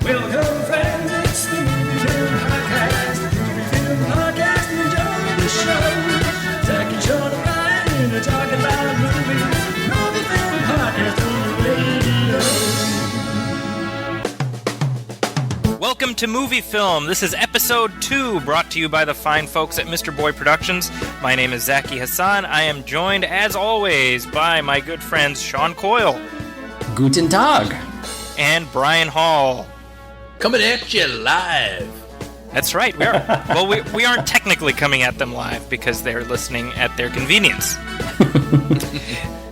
Welcome, friends, it's the MovieFilm Podcast. MovieFilm Podcast, enjoy the show. Zach and Sean and Ryan are talking about movies. MovieFilm Podcast on the radio. Welcome to MovieFilm. This is episode 2, brought to you by the fine folks at Mr. Boy Productions. My name is Zaki Hassan. I am joined, as always, by my good friends Sean Coyle. Guten Tag. And Brian Hall. Coming at you live. That's right, we are. Well, we aren't technically coming at them live because they're listening at their convenience.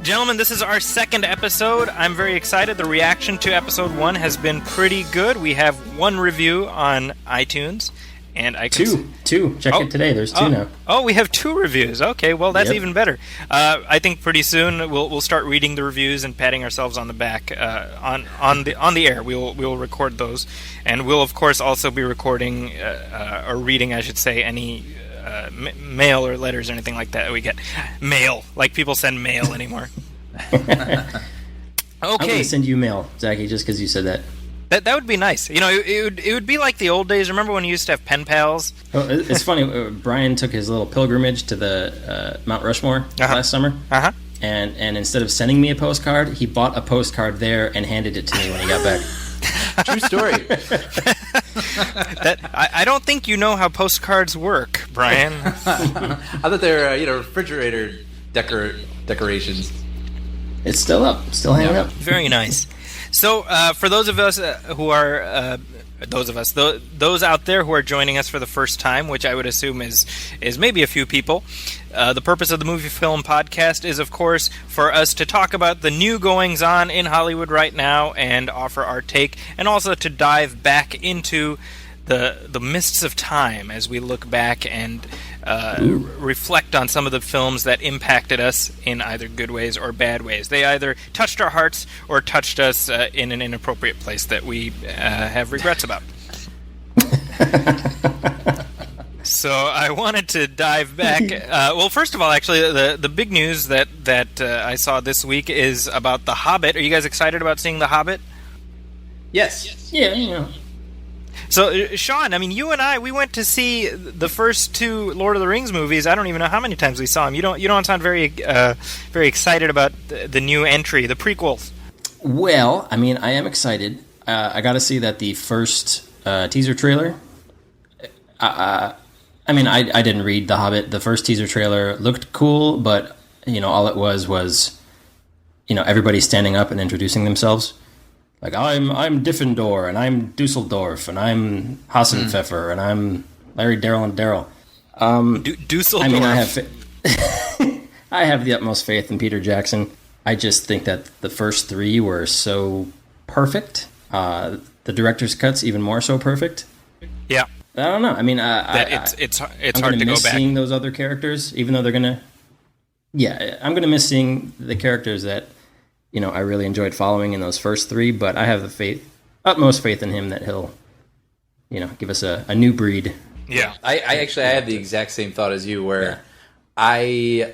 Gentlemen, this is our second episode. I'm very excited. The reaction to episode 1 has been pretty good. We have one review on iTunes. And I can Two. Check it today. There's two now. Oh, we have 2 reviews. Okay, well, that's even better. I think pretty soon we'll start reading the reviews and patting ourselves on the back on the air. We'll record those, and we'll of course also be recording or reading, I should say, any mail or letters or anything like that we get. Mail, like people send mail anymore. Okay, I'm going to send you mail, Zachy, just because you said that. That would be nice. You know, it would be like the old days. Remember when you used to have pen pals? Oh, it's funny. Brian took his little pilgrimage to the Mount Rushmore last summer. Uh-huh. And instead of sending me a postcard, he bought a postcard there and handed it to me when he got back. True story. I don't think you know how postcards work, Brian. I thought they were, refrigerator decorations. It's still up, still hanging up. Very nice. So, for those of us who are those out there who are joining us for the first time, which I would assume is maybe a few people, the purpose of the MovieFilm Podcast is, of course, for us to talk about the new goings-on in Hollywood right now and offer our take, and also to dive back into the mists of time as we look back and reflect on some of the films that impacted us in either good ways or bad ways. They either touched our hearts or touched us in an inappropriate place that we have regrets about. So I wanted to dive back. Well, first of all, actually, the big news that I saw this week is about The Hobbit. Are you guys excited about seeing The Hobbit? Yes. Yeah. So, Sean, I mean, you and I, we went to see the first 2 Lord of the Rings movies. I don't even know how many times we saw them. You don't sound very excited about the new entry, the prequels. Well, I mean, I am excited. I got to see that the first teaser trailer. I mean, I didn't read The Hobbit. The first teaser trailer looked cool, but all it was everybody standing up and introducing themselves. Like, I'm Diffendor, and I'm Dusseldorf, and I'm Hassenpfeffer, and I'm Larry, Daryl, and Daryl. Dusseldorf. I mean, I have the utmost faith in Peter Jackson. I just think that the first 3 were so perfect. The director's cut's even more so perfect. Yeah. I don't know. I mean, it's I'm hard to go miss back. Seeing those other characters, even though they're gonna. Yeah, I'm gonna miss seeing the characters that I really enjoyed following in those first 3. But I have the utmost faith in him that he'll, give us a new breed. Yeah, I have the exact same thought as you, where I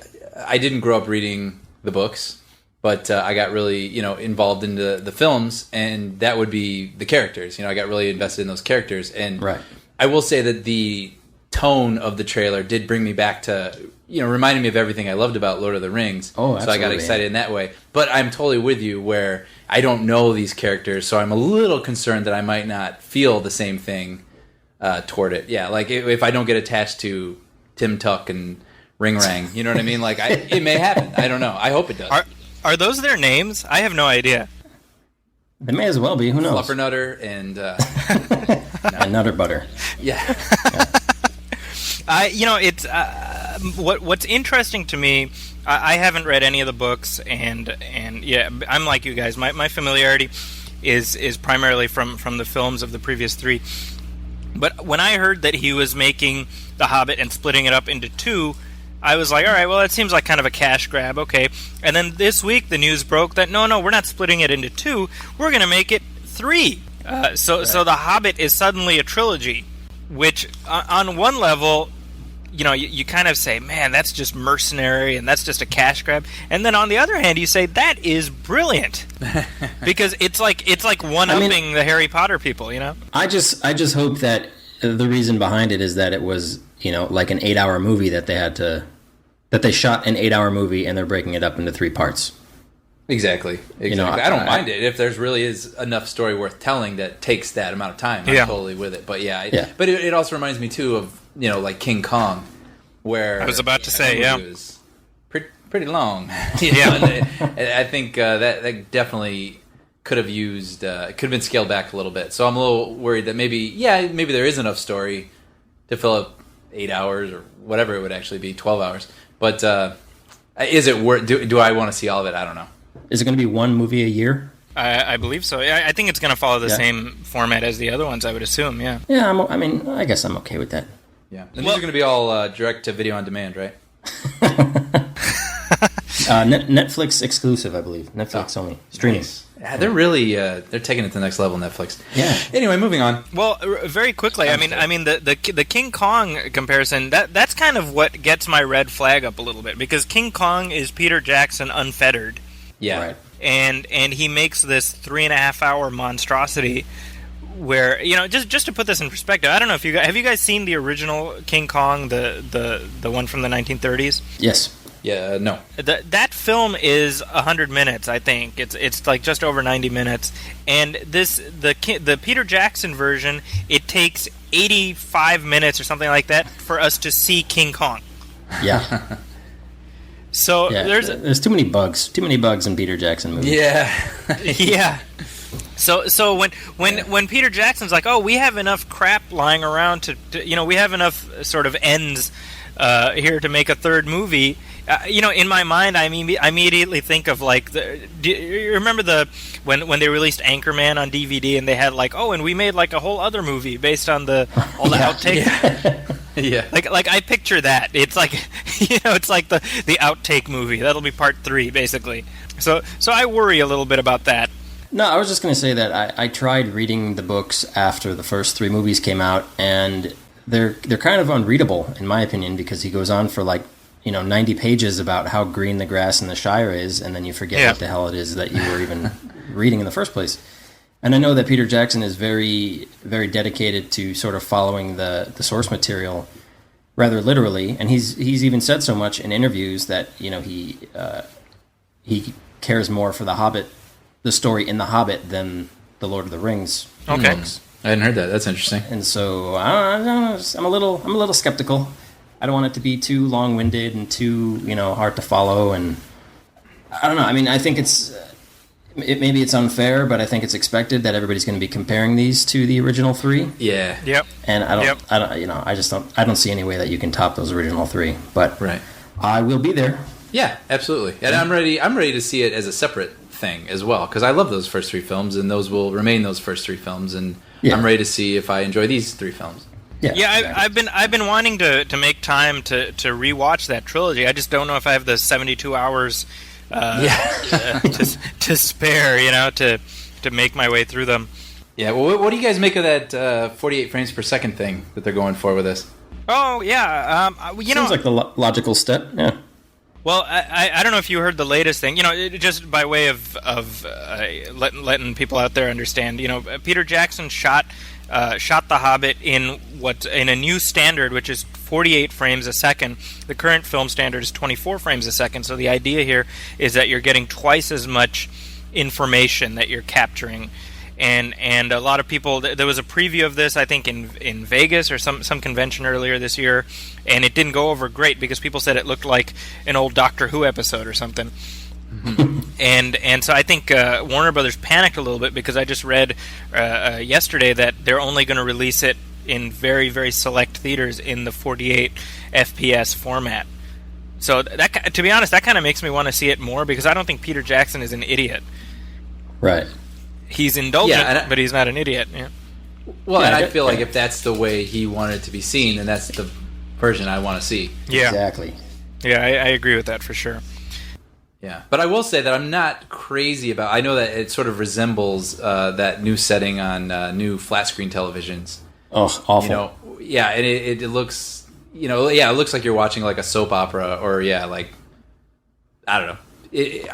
didn't grow up reading the books, but I got really involved in the films, and that would be the characters. I got really invested in those characters, and right. I will say that the tone of the trailer did bring me back to, reminded me of everything I loved about Lord of the Rings. Oh, so I got excited in that way. But I'm totally with you where I don't know these characters, so I'm a little concerned that I might not feel the same thing toward it. Yeah, like if I don't get attached to Tim Tuck and Ring Rang, you know what I mean? Like it may happen. I don't know. I hope it does. Are those their names? I have no idea. They may as well be. Who knows? Fluffernutter and and Nutter Butter. Yeah. It's what's interesting to me. I haven't read any of the books, and yeah, I'm like you guys. My familiarity is primarily from the films of the previous 3. But when I heard that he was making The Hobbit and splitting it up into 2, I was like, all right, well, that seems like kind of a cash grab, okay. And then this week the news broke that no, we're not splitting it into 2. We're going to make it 3. So The Hobbit is suddenly a trilogy, which on one level you kind of say, man, that's just mercenary and that's just a cash grab. And then on the other hand, you say that is brilliant because it's like one-upping the Harry Potter people. I just hope that the reason behind it is that it was like an 8-hour movie that they shot an 8-hour movie and they're breaking it up into 3 parts. Exactly. I don't mind it if there's really is enough story worth telling that takes that amount of time. I'm totally with it. But but it also reminds me too of like King Kong, where I was about to say, it was pretty long. And I think that definitely could have been scaled back a little bit. So I'm a little worried that maybe there is enough story to fill up 8 hours or whatever it would actually be, 12 hours. But is it worth? Do I want to see all of it? I don't know. Is it going to be one movie a year? I believe so. I think it's going to follow the same format as the other ones, I would assume, yeah. Yeah, I guess I'm okay with that. Yeah. And these are going to be all direct to video on demand, right? Netflix exclusive, I believe. Netflix only. Streaming. Nice. Yeah, they're really they're taking it to the next level, Netflix. Yeah. Anyway, moving on. Well, very quickly, the King Kong comparison, that's kind of what gets my red flag up a little bit, because King Kong is Peter Jackson unfettered. Yeah. Right. And he makes this 3.5-hour monstrosity where, just to put this in perspective, I don't know if you guys seen the original King Kong, the one from the 1930s? Yes. Yeah, no. That film is 100 minutes, I think. It's like just over 90 minutes. And the Peter Jackson version, it takes 85 minutes or something like that for us to see King Kong. Yeah. So there's too many bugs in Peter Jackson movies. Yeah. Yeah. So when Peter Jackson's like, oh, we have enough crap lying around to we have enough sort of ends here to make a third movie. In my mind, I immediately think of like do you remember when they released Anchorman on DVD and they had like, oh, and we made like a whole other movie based on all the outtakes. Yeah. Like I picture that. It's like it's like the outtake movie. That'll be part 3 basically. So I worry a little bit about that. No, I was just going to say that I tried reading the books after the first 3 movies came out, and they're kind of unreadable in my opinion, because he goes on for like 90 pages about how green the grass in the Shire is, and then you forget what the hell it is that you were even reading in the first place. And I know that Peter Jackson is very, very dedicated to sort of following the source material rather literally, and he's even said so much in interviews that he cares more for the story in the Hobbit than the Lord of the Rings books. I hadn't heard that. That's interesting. And so I'm a little skeptical. I don't want it to be too long-winded and too hard to follow, and I don't know. I mean, I think maybe it's unfair, but I think it's expected that everybody's going to be comparing these to the original 3. Yeah. Yep. And I don't see any way that you can top those original 3. But right. I will be there. Yeah, absolutely. And I'm ready to see it as a separate thing as well, because I love those first 3 films, and those will remain those first 3 films, and I'm ready to see if I enjoy these 3 films. Yeah, exactly. I've been wanting to make time to rewatch that trilogy. I just don't know if I have the 72 hours to spare, to make my way through them. Yeah. Well, what do you guys make of that 48 frames per second thing that they're going for with this? Oh yeah, seems like the logical step. Yeah. Well, I don't know if you heard the latest thing. Just by way of letting people out there understand. Peter Jackson shot The Hobbit in a new standard, which is 48 frames a second. The current film standard is 24 frames a second. So the idea here is that you're getting twice as much information that you're capturing. And a lot of people, there was a preview of this, I think, in Vegas or some convention earlier this year, and it didn't go over great because people said it looked like an old Doctor Who episode or something. Mm-hmm. And so I think Warner Brothers panicked a little bit, because I just read yesterday that they're only going to release it in very, very select theaters in the 48 FPS format. So that, to be honest, that kind of makes me want to see it more, because I don't think Peter Jackson is an idiot. Right. He's indulgent, but he's not an idiot. Yeah. Well, and I feel like if that's the way he wanted it to be seen, then that's the version I want to see. Yeah. Exactly. Yeah, I agree with that for sure. Yeah, but I will say that I'm not crazy about. I know that it sort of resembles that new setting on new flat screen televisions. Oh, awful. Yeah, and it looks it looks like you're watching like a soap opera, or like I don't know.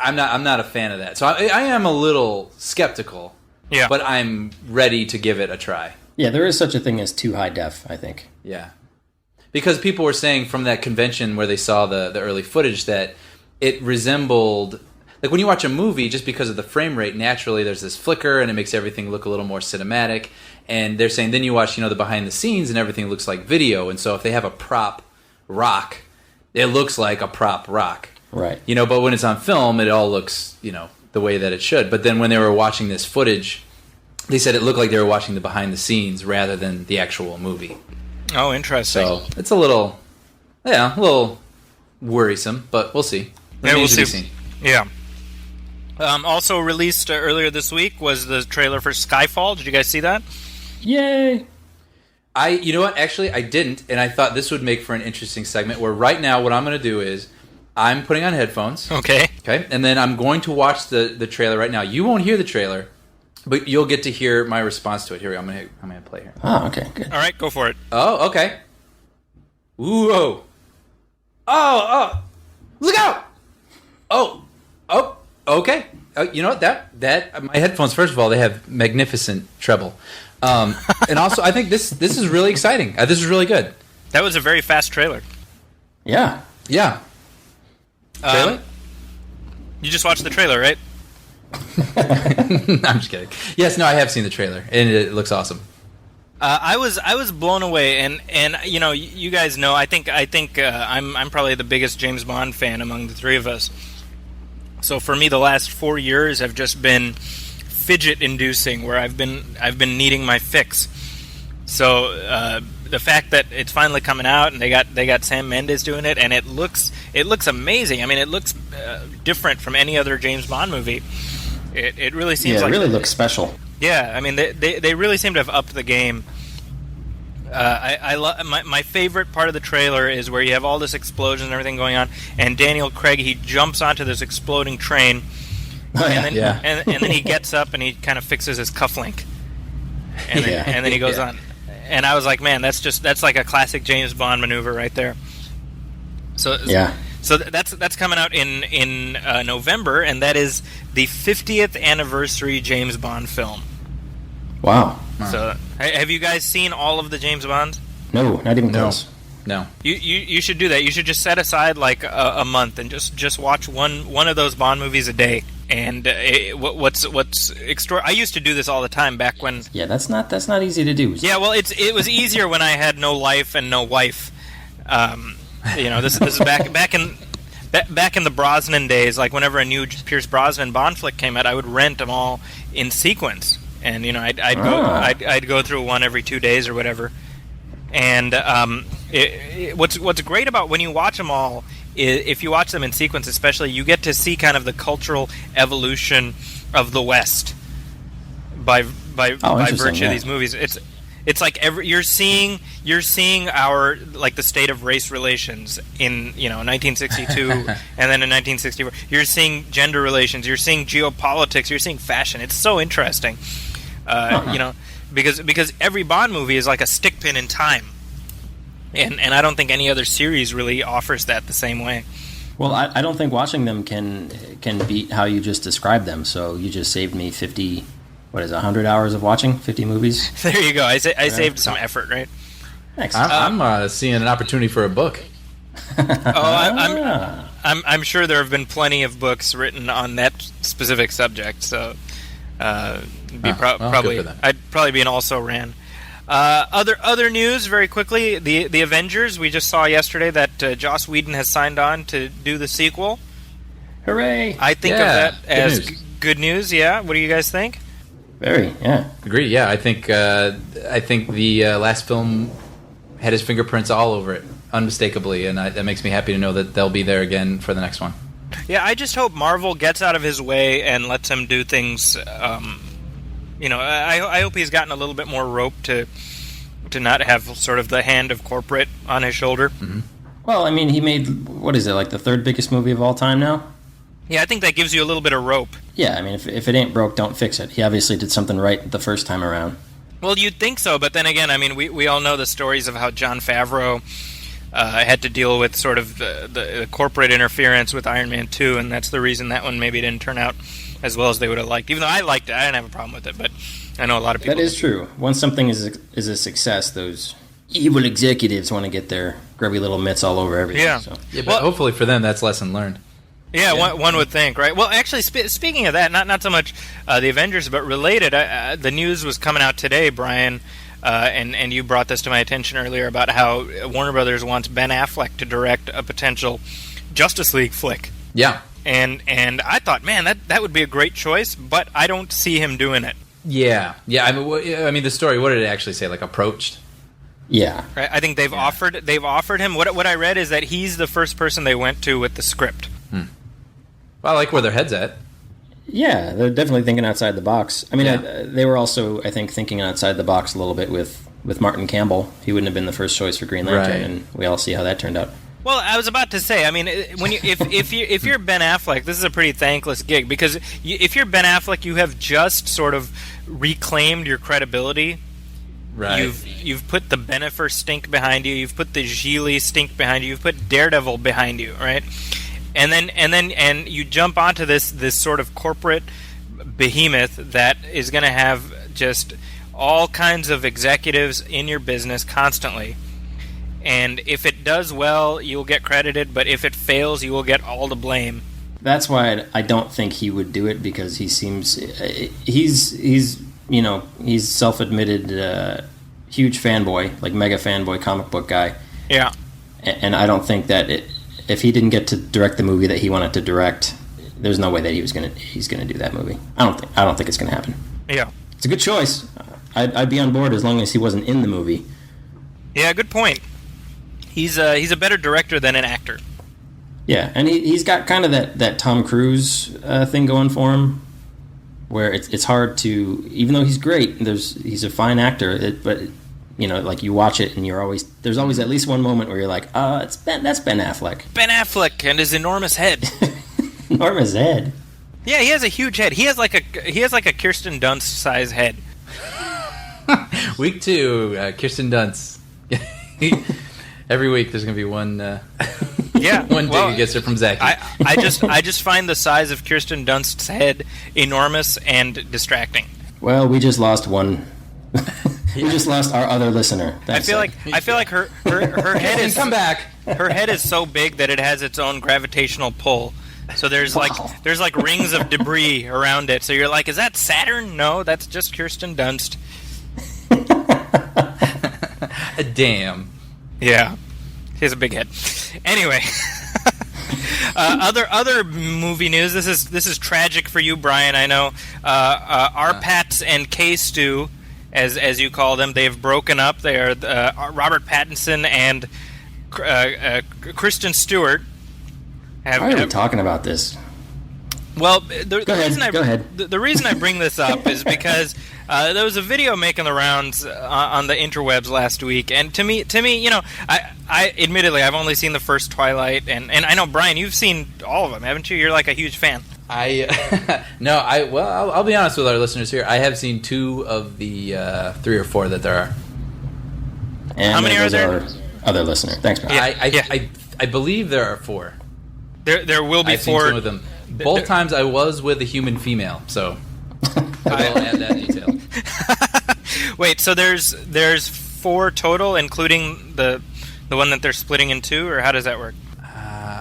I'm not a fan of that, so I am a little skeptical. Yeah, but I'm ready to give it a try. Yeah, there is such a thing as too high def, I think. Yeah, because people were saying from that convention where they saw the early footage that it resembled, like when you watch a movie, just because of the frame rate, naturally there's this flicker and it makes everything look a little more cinematic. And they're saying then you watch, the behind the scenes and everything looks like video. And so if they have a prop rock, it looks like a prop rock. Right. But when it's on film, it all looks, the way that it should. But then when they were watching this footage, they said it looked like they were watching the behind the scenes rather than the actual movie. Oh, interesting. So it's a little worrisome, but we'll see. We'll see. Yeah. Also released earlier this week was the trailer for Skyfall. Did you guys see that? Yay! You know what? Actually, I didn't, and I thought this would make for an interesting segment where right now what I'm going to do is I'm putting on headphones. Okay. Okay, and then I'm going to watch the trailer right now. You won't hear the trailer, but you'll get to hear my response to it. Here we go. I'm going to play here. Oh, okay, good. All right, go for it. Oh, okay. Ooh, oh. Oh, look out! Oh, okay. You know what? That my headphones. First of all, they have magnificent treble, and also I think this is really exciting. This is really good. That was a very fast trailer. Yeah. Yeah. Trailer? You just watched the trailer, right? I'm just kidding. Yes, no, I have seen the trailer, and it looks awesome. I was blown away, and you guys know. I think I'm probably the biggest James Bond fan among the three of us. So for me, the last 4 years have just been fidget-inducing, where I've been needing my fix. So the fact that it's finally coming out, and they got Sam Mendes doing it, and it looks amazing. I mean, it looks different from any other James Bond movie. It really seems like it really looks special. Yeah, I mean, they really seem to have upped the game. My favorite part of the trailer is where you have all this explosion and everything going on, and Daniel Craig, he jumps onto this exploding train, and then he gets up and he kind of fixes his cufflink, and then he goes on. And I was like, man, that's like a classic James Bond maneuver right there. So that's coming out in November, and that is the 50th anniversary James Bond film. Wow. So, have you guys seen all of the James Bonds? No, not even close. No. You should do that. You should just set aside like a month and just watch one of those Bond movies a day. And what's I used to do this all the time back when. Yeah, that's not easy to do. Yeah, well, it was easier when I had no life and no wife. This is back in the Brosnan days. Like whenever a new Pierce Brosnan Bond flick came out, I would rent them all in sequence. And I'd go through one every 2 days or whatever. And what's great about when you watch them all is if you watch them in sequence, especially, you get to see kind of the cultural evolution of the West by virtue of these movies. It's like you're seeing our like the state of race relations in 1962 and then in 1964. You're seeing gender relations. You're seeing geopolitics. You're seeing fashion. It's so interesting. Because every Bond movie is like a stick pin in time, and I don't think any other series really offers that the same way. Well, I don't think watching them can beat how you just described them. So you just saved me 50. What is it, 100 hours of watching 50 movies? There you go. I saved some effort, right? Thanks. I'm seeing an opportunity for a book. I'm sure there have been plenty of books written on that specific subject. So. Probably I'd probably be an also ran. Other news very quickly. The Avengers. We just saw yesterday that Joss Whedon has signed on to do the sequel. Hooray! I think of that as good news. Yeah. What do you guys think? Very. Yeah. Agree. Yeah. I think the last film had his fingerprints all over it, unmistakably, and that makes me happy to know that they'll be there again for the next one. Yeah, I just hope Marvel gets out of his way and lets him do things. I hope he's gotten a little bit more rope to not have sort of the hand of corporate on his shoulder. Mm-hmm. Well, I mean, he made, what is it, like the third biggest movie of all time now? Yeah, I think that gives you a little bit of rope. Yeah, I mean, if it ain't broke, don't fix it. He obviously did something right the first time around. Well, you'd think so, but then again, I mean, we all know the stories of how Jon Favreau had to deal with sort of the corporate interference with Iron Man 2, and that's the reason that one maybe didn't turn out as well as they would have liked. Even though I liked it, I didn't have a problem with it, but I know a lot of people. That is true. Once something is a success, those evil executives want to get their grubby little mitts all over everything. Yeah. So. Yeah, but hopefully for them, that's lesson learned. Yeah, one would think, right? Well, actually, speaking of that, not so much the Avengers, but related, the news was coming out today, Brian, and you brought this to my attention earlier about how Warner Brothers wants Ben Affleck to direct a potential Justice League flick. Yeah. And I thought, man, that would be a great choice, but I don't see him doing it. Yeah. I mean, the story. What did it actually say? Like approached. Yeah. Right? I think they've offered him. What I read is that he's the first person they went to with the script. Well, I like where their head's at. Yeah, they're definitely thinking outside the box. I mean, Yeah. they were also, I think, thinking outside the box a little bit with Martin Campbell. He wouldn't have been the first choice for Green Lantern, Right. and we all see how that turned out. Well, I was about to say, I mean, if you're Ben Affleck, this is a pretty thankless gig, because if you're Ben Affleck, you have just sort of reclaimed your credibility. Right. You've put the Bennifer stink behind you. You've put the Gigli stink behind you. You've put Daredevil behind you, right? And then you jump onto this sort of corporate behemoth that is going to have just all kinds of executives in your business constantly. And if it does well, you'll get credited, but if it fails, you will get all the blame. That's why I don't think he would do it, because he seems he's self-admitted huge fanboy, like mega fanboy comic book guy. Yeah. And I don't think that if he didn't get to direct the movie that he wanted to direct, there's no way that he's gonna do that movie. I don't think it's gonna happen. Yeah. It's a good choice. I'd be on board as long as he wasn't in the movie. Yeah, good point. He's a better director than an actor. Yeah, and he's got kind of that Tom Cruise thing going for him, where it's hard to, even though he's great, he's a fine actor, but like you watch it and there's always at least one moment where you're like, that's Ben Affleck. Ben Affleck and his enormous head. Enormous head. Yeah, he has a huge head. He has like a Kirsten Dunst size head. Week 2, Kirsten Dunst. Every week there's going to be one. Yeah, one dig against her from Zachy. I just find the size of Kirsten Dunst's head enormous and distracting. Well, we just lost one. We just lost our other listener. I feel like her head is come back. Her head is so big that it has its own gravitational pull. So there's like rings of debris around it. So you're like, is that Saturn? No, that's just Kirsten Dunst. Damn. Yeah, he has a big head. Anyway, other movie news. This is tragic for you, Brian. I know. R-Pats and K-Stew, as you call them, they've broken up. They are Robert Pattinson and Kristen Stewart. Why are we talking about this? Well, the Go ahead. The reason I bring this up is because there was a video making the rounds on the interwebs last week, and to me, I admittedly I've only seen the first Twilight, and I know, Brian, you've seen all of them, haven't you? You're like a huge fan. I'll be honest with our listeners here. I have seen 2 of the 3 or 4 that there are. And how many are there? Our other listener. Thanks, man. I believe there are 4. There will be I've 4. seen 2 of them. Both times I was with a human female, so I will add that detail. Wait, so there's 4 total, including the one that they're splitting in 2, or how does that work?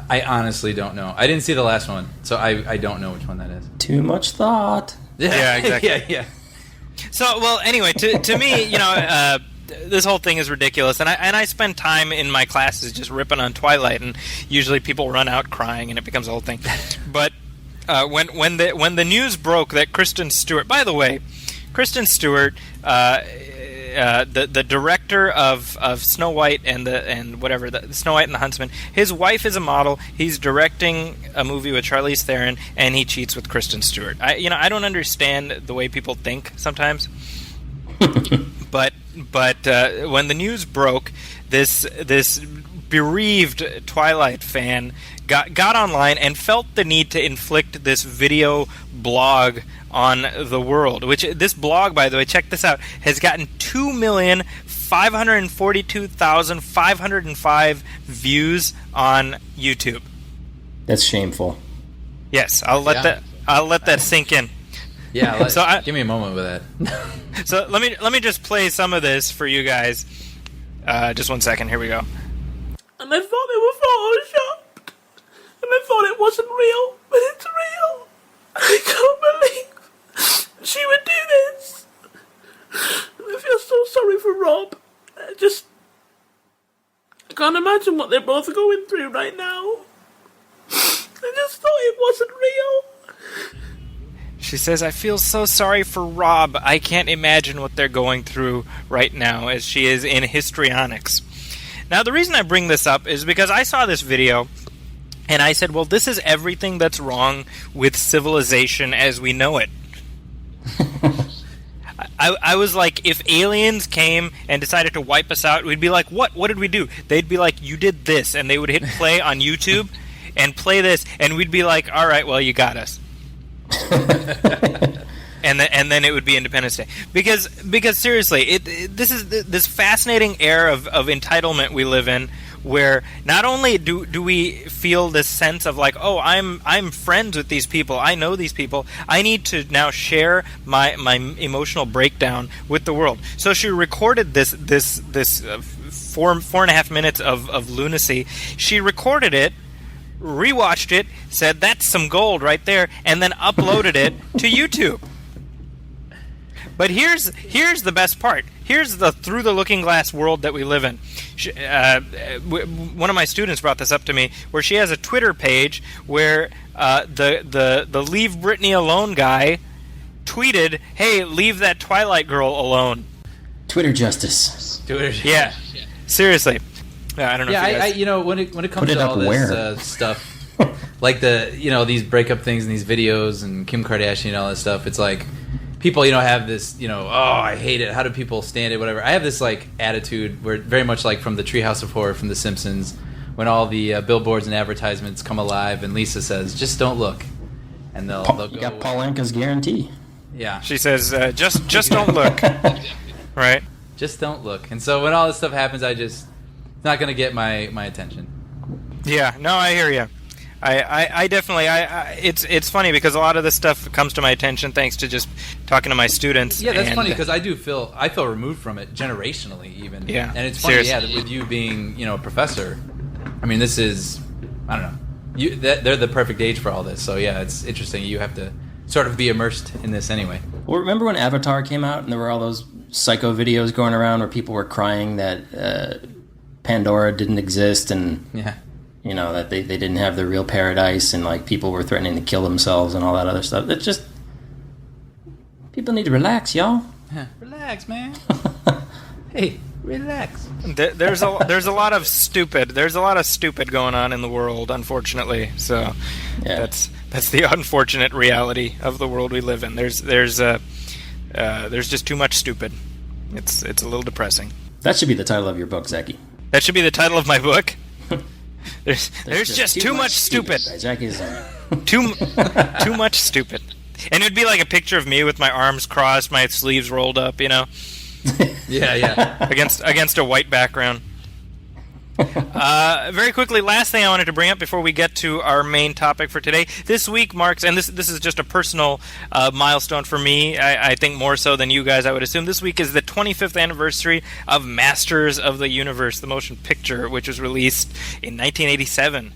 I honestly don't know. I didn't see the last one, so I don't know which one that is. Too much thought. Yeah, exactly. yeah. So, well, anyway, to me, this whole thing is ridiculous, and I spend time in my classes just ripping on Twilight, and usually people run out crying, and it becomes a whole thing. But when the news broke that Kristen Stewart, by the way, Kristen Stewart, the director of Snow White and the Snow White and the Huntsman, his wife is a model. He's directing a movie with Charlize Theron, and he cheats with Kristen Stewart. I don't understand the way people think sometimes, but when the news broke, this bereaved Twilight fan got online and felt the need to inflict this video blog on the world. Which this blog, by the way, check this out, has gotten 2,542,505 views on YouTube. That's shameful. Yes, I'll let that sink in. Yeah, give me a moment with that. So let me just play some of this for you guys. Just 1 second. Here we go. And I thought they were photoshopped. And I thought it wasn't real, but it's real. I can't believe she would do this. I feel so sorry for Rob. I can't imagine what they're both going through right now. I just thought it wasn't real. She says, I feel so sorry for Rob. I can't imagine what they're going through right now, as she is in histrionics. Now, the reason I bring this up is because I saw this video, and I said, well, this is everything that's wrong with civilization as we know it. I was like, if aliens came and decided to wipe us out, we'd be like, what? What did we do? They'd be like, you did this, and they would hit play on YouTube and play this, and we'd be like, all right, well, you got us. and then it would be Independence Day, because seriously, this is this fascinating era of entitlement we live in, where not only do we feel this sense of like, oh, I'm friends with these people, I know these people, I need to now share my emotional breakdown with the world. So she recorded this 4.5 minutes of lunacy. She recorded it, rewatched it, said that's some gold right there, and then uploaded it to YouTube. But here's the best part. Here's the through the looking glass world that we live in. One of my students brought this up to me, where she has a Twitter page where the Leave Britney Alone guy tweeted, "Hey, leave that Twilight girl alone." Twitter justice. Yeah, seriously. Yeah, I don't know. Yeah, if you guys... when it comes to all this stuff, like these breakup things and these videos and Kim Kardashian and all this stuff, it's like people have this oh, I hate it. How do people stand it? Whatever. I have this like attitude where very much like from the Treehouse of Horror from The Simpsons, when all the billboards and advertisements come alive and Lisa says, "Just don't look," and they'll go. You got Paul Anka's guarantee. Yeah, she says, "Just don't look." Right. Just don't look. And so when all this stuff happens, it's not going to get my attention. Yeah, no, I hear you. I definitely, it's funny because a lot of this stuff comes to my attention thanks to just talking to my students. Yeah, that's funny because I feel removed from it generationally even. Yeah, and it's funny, seriously. that with you being a professor, I mean, this is, I don't know, they're the perfect age for all this. So yeah, it's interesting. You have to sort of be immersed in this anyway. Well, remember when Avatar came out and there were all those psycho videos going around where people were crying that Pandora didn't exist and that they didn't have the real paradise, and like people were threatening to kill themselves and all that other stuff. It's just people need to relax, y'all. Relax, man. Hey, relax. There's a lot of stupid. There's a lot of stupid going on in the world, unfortunately. So that's the unfortunate reality of the world we live in. There's just too much stupid. It's a little depressing. That should be the title of your book, Zeki. That should be the title of my book. There's just too much stupid. Too much stupid. And it'd be like a picture of me with my arms crossed, my sleeves rolled up, Yeah. against a white background. Very quickly, last thing I wanted to bring up before we get to our main topic for today. This week marks, and this is just a personal milestone for me, I think more so than you guys, I would assume. This week is the 25th anniversary of Masters of the Universe, the motion picture, which was released in 1987,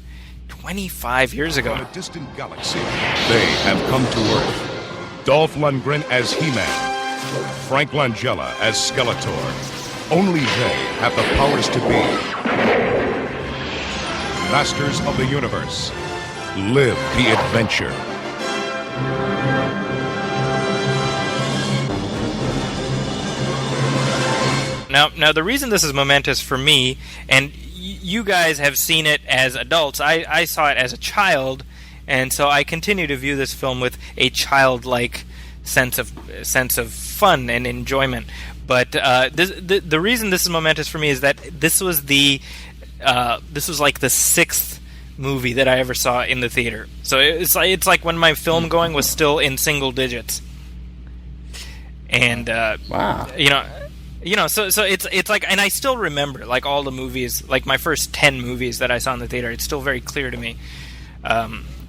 25 years ago. On a distant galaxy, they have come to Earth. Dolph Lundgren as He-Man, Frank Langella as Skeletor. Only they have the powers to be Masters of the Universe. Live the adventure. Now, the reason this is momentous for me, and you guys have seen it as adults, I saw it as a child, and so I continue to view this film with a childlike sense of fun and enjoyment. But the reason this is momentous for me is that this was the this was like the 6th movie that I ever saw in the theater. So it's like when my film going was still in single digits. And Wow. So it's like, and I still remember like all the movies, like my first 10 movies that I saw in the theater. It's still very clear to me,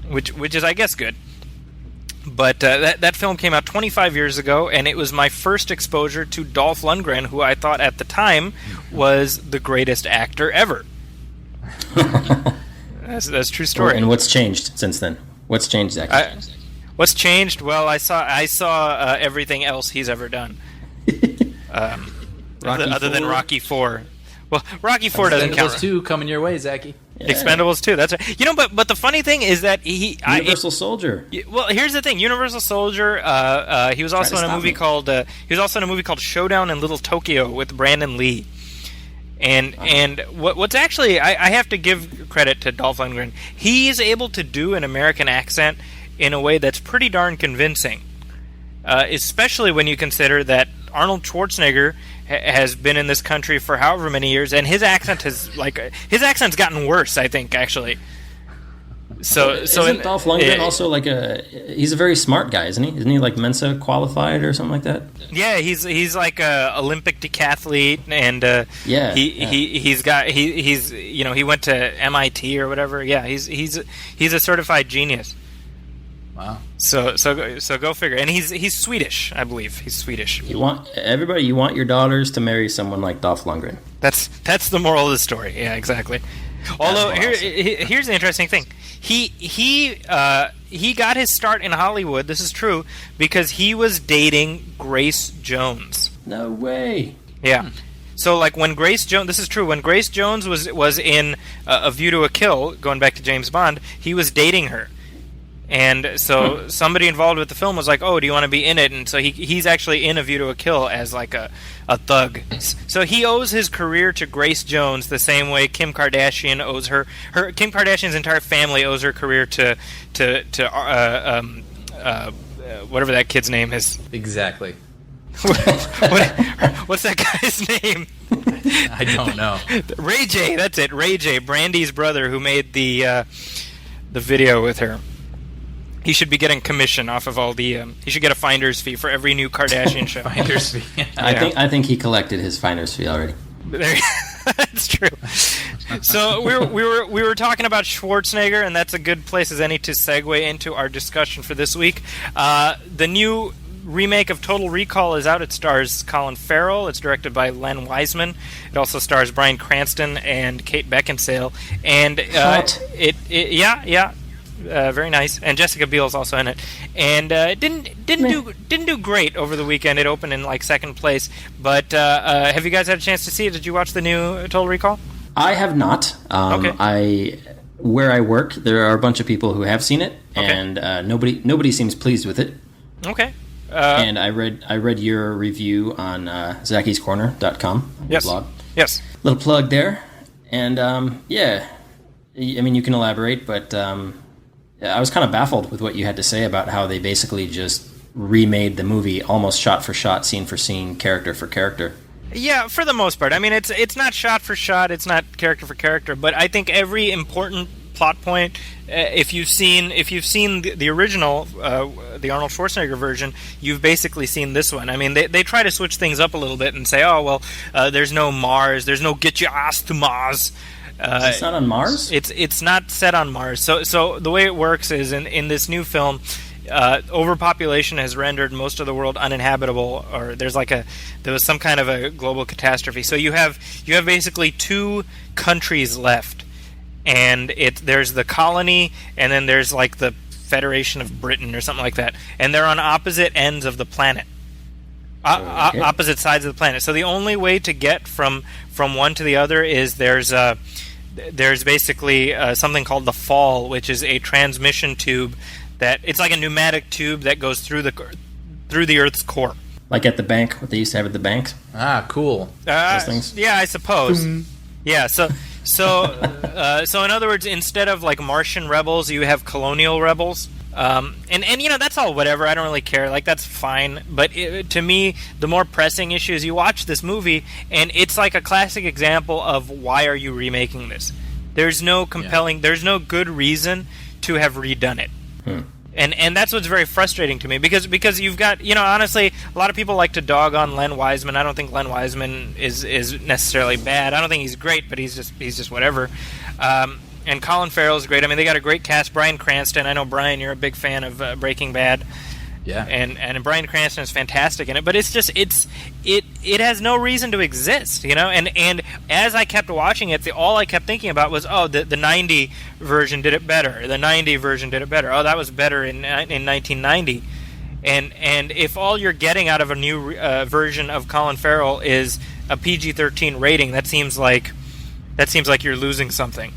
which is, I guess, good. But that film came out 25 years ago, and it was my first exposure to Dolph Lundgren, who I thought at the time was the greatest actor ever. That's a true story. And what's changed since then? What's changed, Zach? What's changed? Well, I saw everything else he's ever done. Other than Rocky 4. Well, Rocky 4 doesn't count. Expendables 2 coming your way, Zachy. Yeah. Expendables 2. That's right. But the funny thing is that Universal Soldier. Well, here's the thing. Universal Soldier. He was also in a movie called. He was also in a movie called Showdown in Little Tokyo with Brandon Lee. And what's actually, I have to give credit to Dolph Lundgren. He's able to do an American accent in a way that's pretty darn convincing. Especially when you consider that Arnold Schwarzenegger has been in this country for however many years, and his accent's gotten worse, I think, actually. Isn't Dolph Lundgren also like he's a very smart guy, isn't he? Isn't he like Mensa qualified or something like that? Yeah, he's like a Olympic decathlete, and he went to MIT or whatever. Yeah, he's a certified genius. Wow. So go figure. And he's Swedish, I believe. He's Swedish. You want your daughters to marry someone like Dolph Lundgren. That's the moral of the story. Yeah, exactly. Although here's the interesting thing. He got his start in Hollywood. This is true because he was dating Grace Jones. No way. Yeah. So like when Grace Jones, this is true. When Grace Jones was in A View to a Kill, going back to James Bond, he was dating her. And so somebody involved with the film was like, "Oh, do you want to be in it?" And so he's actually in A View to a Kill as like a thug. So he owes his career to Grace Jones the same way Kim Kardashian owes her Kim Kardashian's entire family owes her career to whatever that kid's name is. Exactly. What's that guy's name? I don't know. Ray J. That's it. Ray J. Brandy's brother, who made the video with her. He should be getting commission off of all the. He should get a finder's fee for every new Kardashian show. Finder's fee. I think he collected his finder's fee already. That's true. So we were talking about Schwarzenegger, and that's a good place as any to segue into our discussion for this week. The new remake of Total Recall is out. It stars Colin Farrell. It's directed by Len Wiseman. It also stars Bryan Cranston and Kate Beckinsale. And very nice. And Jessica Biel's also in it. And it didn't do great over the weekend. It opened in like second place. But have you guys had a chance to see it? Did you watch the new Total Recall? I have not. Okay. Where I work, there are a bunch of people who have seen it, Okay. and nobody seems pleased with it. Okay. And I read your review on Zachy'sCorner.com Yes. blog. Yes. Little plug there, and I mean you can elaborate, but I was kind of baffled with what you had to say about how they basically just remade the movie almost shot for shot, scene for scene, character for character. Yeah, for the most part. I mean, it's not shot for shot, it's not character for character, but I think every important plot point, if you've seen the original, the Arnold Schwarzenegger version, you've basically seen this one. I mean, they try to switch things up a little bit and say, oh well, there's no Mars, there's no get your ass to Mars. It's not on Mars? It's not set on Mars. So the way it works is in this new film, overpopulation has rendered most of the world uninhabitable, or there was some kind of a global catastrophe. So you have basically two countries left, and there's the colony, and then there's like the Federation of Britain or something like that, and they're on opposite ends of the planet. Okay. Opposite sides of the planet. So the only way to get from one to the other is there's basically something called the Fall, which is a transmission tube that it's like a pneumatic tube that goes through the Earth's core. Like at the bank, what they used to have at the banks. Ah, cool. Those things. Yeah, I suppose. Yeah. So in other words, instead of like Martian rebels, you have colonial rebels. And that's all whatever. I don't really care. Like, that's fine. But to me, the more pressing issue is you watch this movie, and it's like a classic example of why are you remaking this? There's no compelling, there's no good reason to have redone it. And that's what's very frustrating to me, because you've got, honestly, a lot of people like to dog on Len Wiseman. I don't think Len Wiseman is necessarily bad. I don't think he's great, but he's just whatever. And Colin Farrell's great. I mean, they got a great cast. Bryan Cranston. I know, Brian, you're a big fan of Breaking Bad. Yeah. And Bryan Cranston is fantastic in it, but it's just it has no reason to exist, And as I kept watching it, all I kept thinking about was, the 90 version did it better. The 90 version did it better. Oh, that was better in 1990. And if all you're getting out of a new version of Colin Farrell is a PG-13 rating, that seems like you're losing something.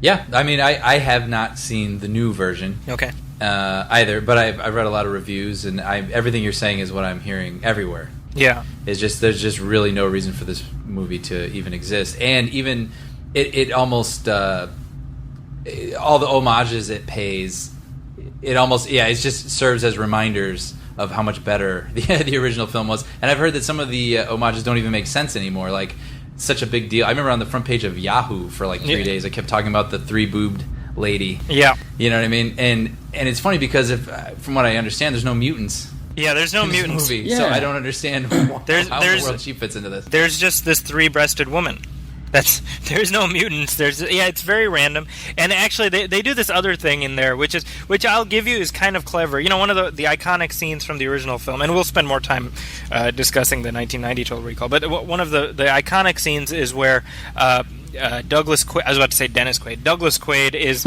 Yeah, I mean, I have not seen the new version. Okay. Either, but I've read a lot of reviews, and everything you're saying is what I'm hearing everywhere. Yeah. It's just, there's just really no reason for this movie to even exist. And even, it almost, all the homages it pays, it almost, it just serves as reminders of how much better the original film was. And I've heard that some of the homages don't even make sense anymore, like, such a big deal. I remember on the front page of Yahoo for like 3 days, I kept talking about the 3-boobed lady. Yeah. You know what I mean? And it's funny because from what I understand, there's no mutants. Yeah, there's no mutants. Movie, yeah. So I don't understand how in the world she fits into this. There's just this 3-breasted woman. There's no mutants. It's very random. And actually, they do this other thing in there, which I'll give you is kind of clever. One of the iconic scenes from the original film, and we'll spend more time discussing the 1990 Total Recall. But one of the iconic scenes is where Douglas Quaid, I was about to say Dennis Quaid. Douglas Quaid is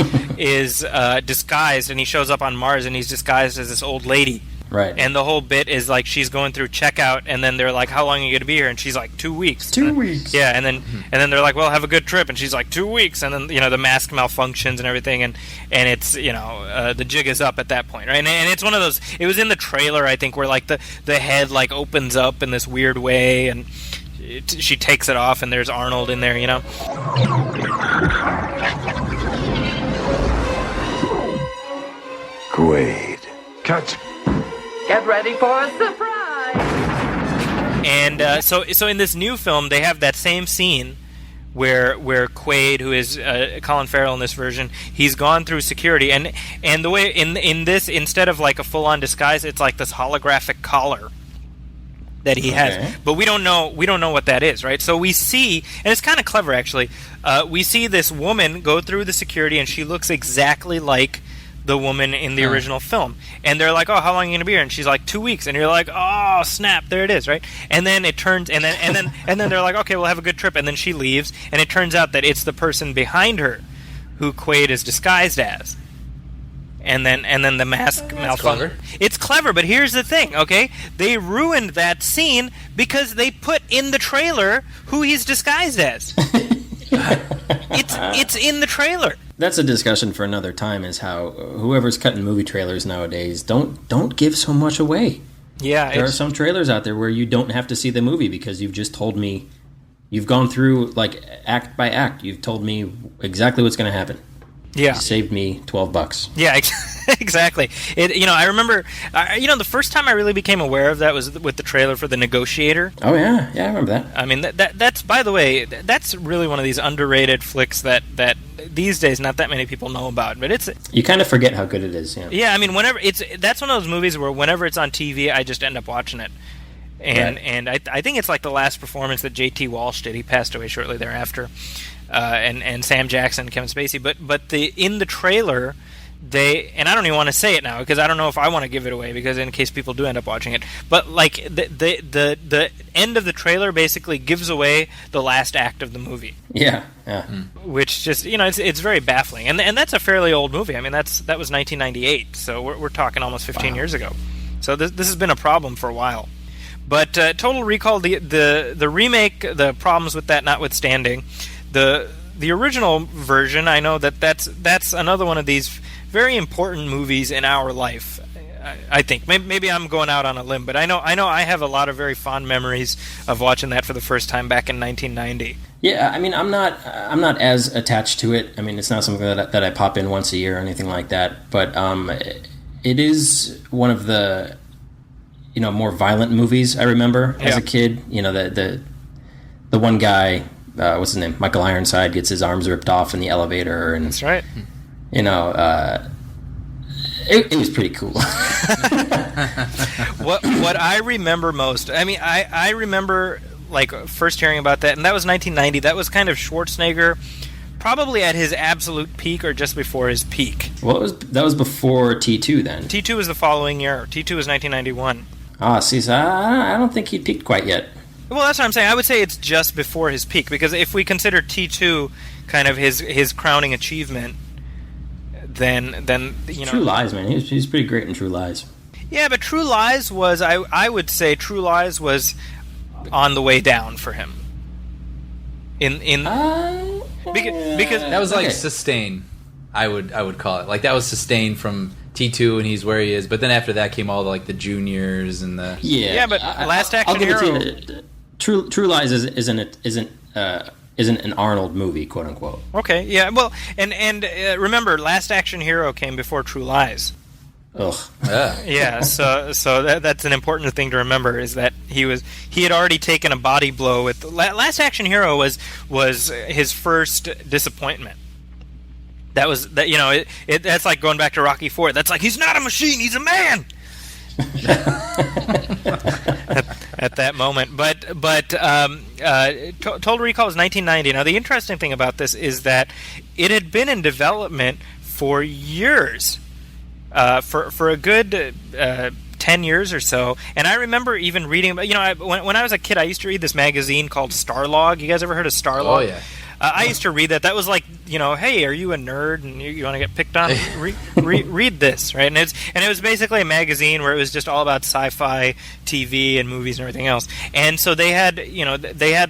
disguised, and he shows up on Mars, and he's disguised as this old lady. Right. And the whole bit is like she's going through checkout, and then they're like, "How long are you going to be here?" And she's like, 2 weeks. 2 weeks. Yeah, and then they're like, "Well, have a good trip." And she's like, 2 weeks. And then the mask malfunctions and everything, and it's the jig is up at that point, right? And it's one of those. It was in the trailer, I think, where like the head like opens up in this weird way, and she takes it off, and there's Arnold in there, Quaid. Cut. Get ready for a surprise! And so in this new film, they have that same scene where Quaid, who is Colin Farrell in this version, he's gone through security, and the way in this, instead of like a full-on disguise, it's like this holographic collar that he has, but we don't know what that is, right? So we see, and it's kind of clever actually. We see this woman go through the security, and she looks exactly like the woman in the original film, and they're like, "Oh, how long are you gonna be here?" And she's like, 2 weeks, and you're like, "Oh, snap! There it is!" Right? And then it turns, and then they're like, "Okay, we'll have a good trip," and then she leaves, and it turns out that it's the person behind her who Quaid is disguised as. And then the mask malfunctions. It's clever, but here's the thing, okay? They ruined that scene because they put in the trailer who he's disguised as. It's in the trailer. That's a discussion for another time, is how whoever's cutting movie trailers nowadays don't give so much away. Yeah. There are some trailers out there where you don't have to see the movie because you've just told me, you've gone through like act by act. You've told me exactly what's going to happen. Yeah. You saved me $12. Yeah, exactly. I remember, the first time I really became aware of that was with the trailer for The Negotiator. Oh, yeah. Yeah, I remember that. I mean, that's, by the way, that's really one of these underrated flicks that these days not that many people know about. But it's... You kind of forget how good it is, yeah. Yeah, I mean, that's one of those movies where whenever it's on TV, I just end up watching it. And I think it's like the last performance that J.T. Walsh did. He passed away shortly thereafter. And Sam Jackson, Kevin Spacey, but in the trailer, and I don't even want to say it now because I don't know if I want to give it away because in case people do end up watching it, but like the end of the trailer basically gives away the last act of the movie. Yeah. Which just it's very baffling, and that's a fairly old movie. I mean that was 1998, so we're talking almost 15 years ago. So this has been a problem for a while. But Total Recall, the remake, the problems with that notwithstanding. The original version, I know that's another one of these very important movies in our life. I think maybe I'm going out on a limb, but I know I have a lot of very fond memories of watching that for the first time back in 1990. Yeah, I mean, I'm not as attached to it. I mean, it's not something that I pop in once a year or anything like that. But it is one of the more violent movies I remember as a kid. The one guy, what's his name, Michael Ironside, gets his arms ripped off in the elevator, and That's right. It was pretty cool. What I remember most, I remember like first hearing about that, and that was 1990. That was kind of Schwarzenegger, probably at his absolute peak or just before his peak. Well, that was before T2 then. T2 was the following year. T2 was 1991. See, so I don't think he peaked quite yet. Well, that's what I'm saying. I would say it's just before his peak, because if we consider T2 kind of his crowning achievement, then True Lies, man. He's pretty great in True Lies. Yeah, but True Lies was, I would say True Lies was on the way down for him. Because that was like sustain. I would call it like that was sustained from T2, and he's where he is. But then after that came all the juniors and the but Last Action I'll give Hero. It to you. True Lies isn't an Arnold movie, quote unquote. Okay, yeah, well, and remember, Last Action Hero came before True Lies. Ugh. Yeah, so that's an important thing to remember, is that he had already taken a body blow with Last Action Hero was his first disappointment. That's like going back to Rocky IV. That's like, he's not a machine, he's a man. at that moment, but Total Recall was 1990. Now, the interesting thing about this is that it had been in development for years, for a good 10 years or so. And I remember even reading about, when I was a kid, I used to read this magazine called Starlog. You guys ever heard of Starlog? Oh yeah. I used to read that. That was like, hey, are you a nerd and you want to get picked on? Read this, right? And it was basically a magazine where it was just all about sci-fi, TV, and movies and everything else. And so they had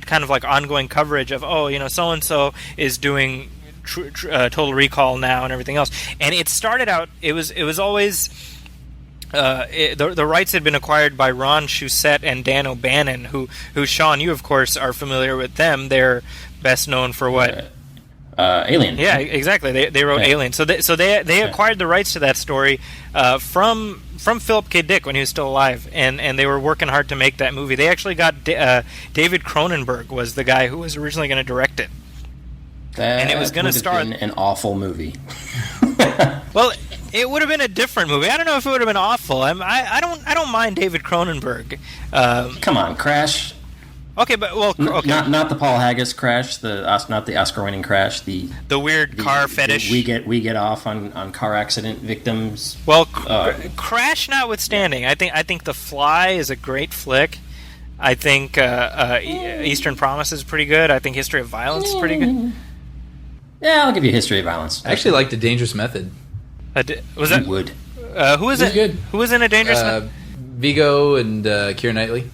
kind of like ongoing coverage of, so and so is doing Total Recall now and everything else. And it started out, it was always. The rights had been acquired by Ron Shusett and Dan O'Bannon, who Sean, you of course are familiar with them. They're best known for what? Alien. Yeah, exactly. They wrote Alien. So they acquired the rights to that story from Philip K. Dick when he was still alive, and they were working hard to make that movie. They actually got David Cronenberg was the guy who was originally going to direct it, and it was going to star an awful movie. Well, it would have been a different movie. I don't know if it would have been awful. I don't mind David Cronenberg. Come on, Crash. Okay, but okay. Not the Paul Haggis Crash, not the Oscar-winning Crash. The weird car fetish. We get off on car accident victims. Well, Crash notwithstanding, I think The Fly is a great flick. I think Eastern Promise is pretty good. I think History of Violence is pretty good. Yeah, I'll give you History of Violence. I actually liked The Dangerous Method. Was that? You would. Who was it? Good. Who was in A Dangerous Method? Vigo and Keira Knightley.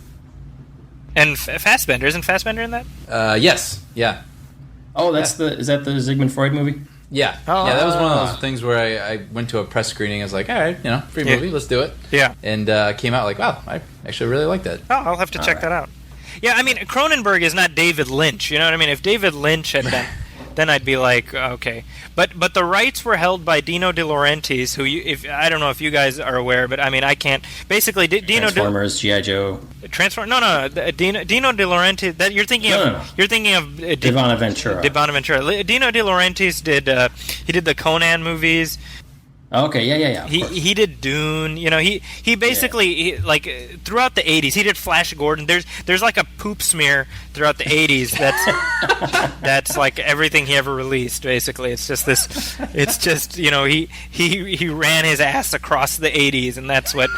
And Fassbender. Isn't Fassbender in that? Yes. Yeah. Oh, is that the Sigmund Freud movie? Yeah. Oh. Yeah, that was one of those things where I went to a press screening. I was like, all right, free movie, let's do it. Yeah. And came out like, wow, I actually really like that. Oh, I'll have to check that out. Yeah, I mean, Cronenberg is not David Lynch. You know what I mean? If David Lynch had been... then I'd be like, okay. But the rights were held by Dino De Laurentiis, who I don't know if you guys are aware, but I mean, I can't. Basically, Transformers, G.I. Joe. No. Dino De Laurentiis. That you're thinking of. No. You're thinking of Di Bonaventura. Dino De Laurentiis did. He did the Conan movies. Okay, yeah. He did Dune. He basically like throughout the 80s he did Flash Gordon. There's like a poop smear throughout the 80s that's like everything he ever released. Basically, it's just this. It's just he ran his ass across the 80s, and that's what.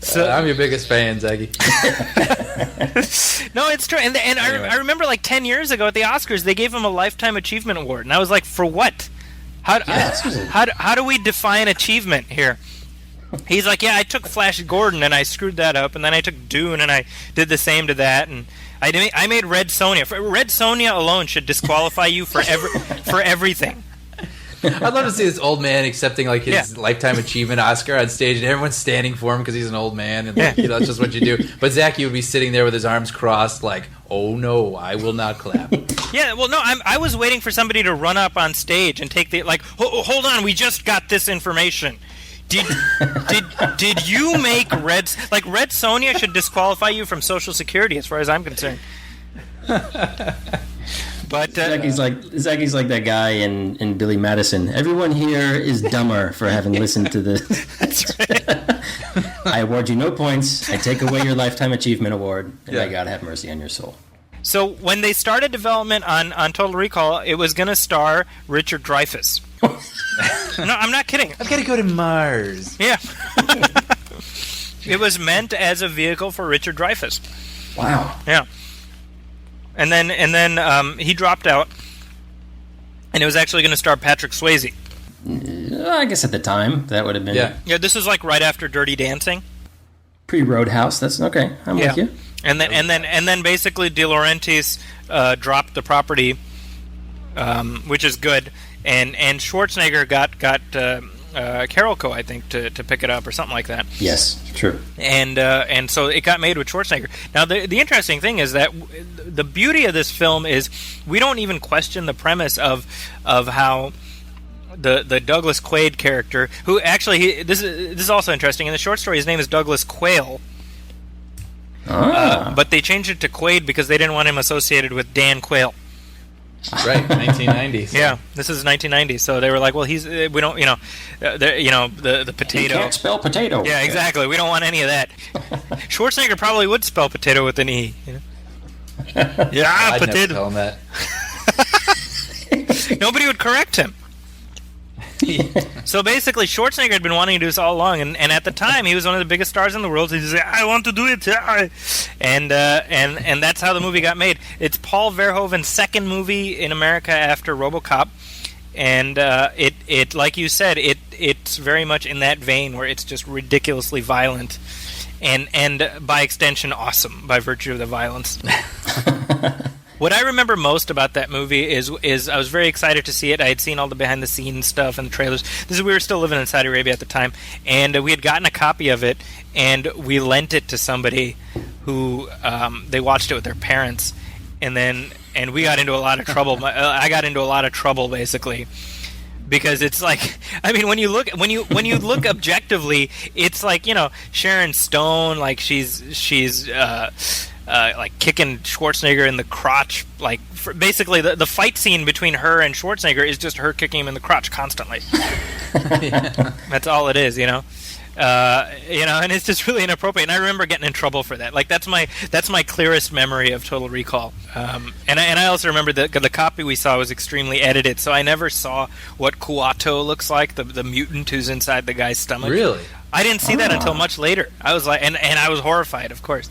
So I'm your biggest fan, Zaggy. No, it's true. And anyway. I remember like 10 years ago at the Oscars, they gave him a Lifetime Achievement Award. And I was like, for what? How do we define achievement here? He's like, yeah, I took Flash Gordon and I screwed that up. And then I took Dune and I did the same to that. And I made Red Sonja. Red Sonja alone should disqualify you for everything. I'd love to see this old man accepting like his lifetime achievement Oscar on stage, and everyone's standing for him because he's an old man, and like, that's just what you do. But Zachy would be sitting there with his arms crossed, like, "Oh no, I will not clap." Yeah, well, no, I was waiting for somebody to run up on stage and take the hold on, we just got this information. Did you make Red Sonja should disqualify you from Social Security as far as I'm concerned. But Zachy's like that guy in Billy Madison. Everyone here is dumber for having listened to this. That's right. I award you no points. I take away your lifetime achievement award, and may God have mercy on your soul. So when they started development on Total Recall, it was going to star Richard Dreyfuss. No, I'm not kidding. I've got to go to Mars. Yeah. It was meant as a vehicle for Richard Dreyfuss. Wow. Yeah. And then he dropped out, and it was actually going to star Patrick Swayze. I guess at the time that would have been Yeah, this was like right after Dirty Dancing. Pre-Roadhouse. That's okay. I'm with you. And then basically De Laurentiis dropped the property, which is good. And Schwarzenegger got Carolco, I think, to pick it up or something like that. Yes, true. And so it got made with Schwarzenegger. Now the interesting thing is that the beauty of this film is we don't even question the premise of how the Douglas Quaid character, who actually this is also interesting. In the short story, his name is Douglas Quayle. But they changed it to Quaid because they didn't want him associated with Dan Quayle. Right, 1990s. Yeah, this is 1990. So they were like, "Well, we don't, the potato." You can't spell potato. Yeah, exactly. We don't want any of that. Schwarzenegger probably would spell potato with an E. You know? Yeah, I'd potato. never tell him that. Nobody would correct him. So basically, Schwarzenegger had been wanting to do this all along, and at the time, he was one of the biggest stars in the world. So he said, "I want to do it," and that's how the movie got made. It's Paul Verhoeven's second movie in America after RoboCop, and it like you said, it's very much in that vein where it's just ridiculously violent, and by extension, awesome by virtue of the violence. What I remember most about that movie is I was very excited to see it. I had seen all the behind-the-scenes stuff and the trailers. We were still living in Saudi Arabia at the time, and we had gotten a copy of it, and we lent it to somebody who they watched it with their parents, and we got into a lot of trouble. I got into a lot of trouble, basically, because it's like, I mean, when you look objectively, it's like, Sharon Stone, like she's like kicking Schwarzenegger in the crotch, like basically the fight scene between her and Schwarzenegger is just her kicking him in the crotch constantly. That's all it is, and it's just really inappropriate. And I remember getting in trouble for that. Like that's my clearest memory of Total Recall. And I also remember the copy we saw was extremely edited, so I never saw what Kuato looks like, the mutant who's inside the guy's stomach. Really? I didn't see that until much later. I was like, and I was horrified, of course.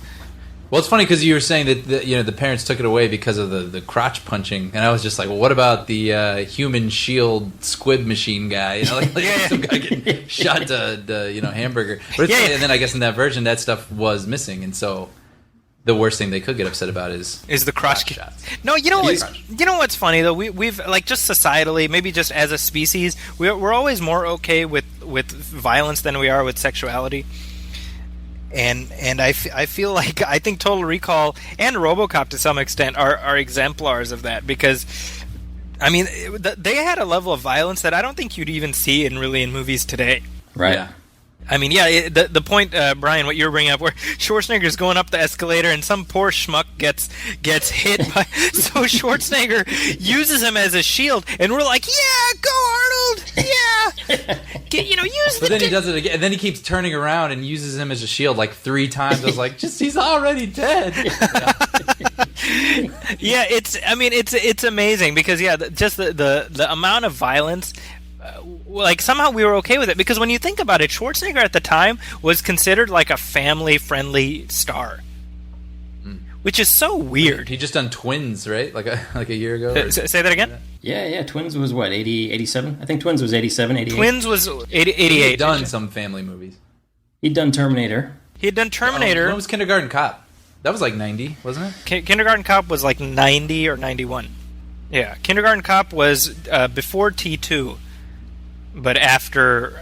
Well, it's funny because you were saying that the parents took it away because of the crotch punching, and I was just like, well, what about the human shield squid machine guy? Some guy getting shot to hamburger. But and then I guess in that version that stuff was missing, and so the worst thing they could get upset about is the crotch shots. No, you know what's funny though? We've like just societally, maybe just as a species, we're always more okay with violence than we are with sexuality. And I feel like I think Total Recall and RoboCop to some extent are exemplars of that, because I mean they had a level of violence that I don't think you'd even see in movies today. Right. Yeah. I mean, the point, Brian, what you were bringing up, where Schwarzenegger's going up the escalator and some poor schmuck gets hit by, so Schwarzenegger uses him as a shield, and we're like, yeah, go Arnold, yeah, use. But then he does it again, and then he keeps turning around and uses him as a shield like 3 times. I was like, he's already dead. Yeah, it's amazing because just the amount of violence. Like somehow we were okay with it, because when you think about it, Schwarzenegger at the time was considered like a family-friendly star, which is so weird. He just done Twins, right? Like a year ago. Say that again. Yeah. Twins was what, 80, 87? I think Twins was 87, 88. Twins was 88. He'd done some family movies. He'd done Terminator. When was Kindergarten Cop? That was like 90, wasn't it? Kindergarten Cop was like 90 or 91. Yeah, Kindergarten Cop was before T2. but after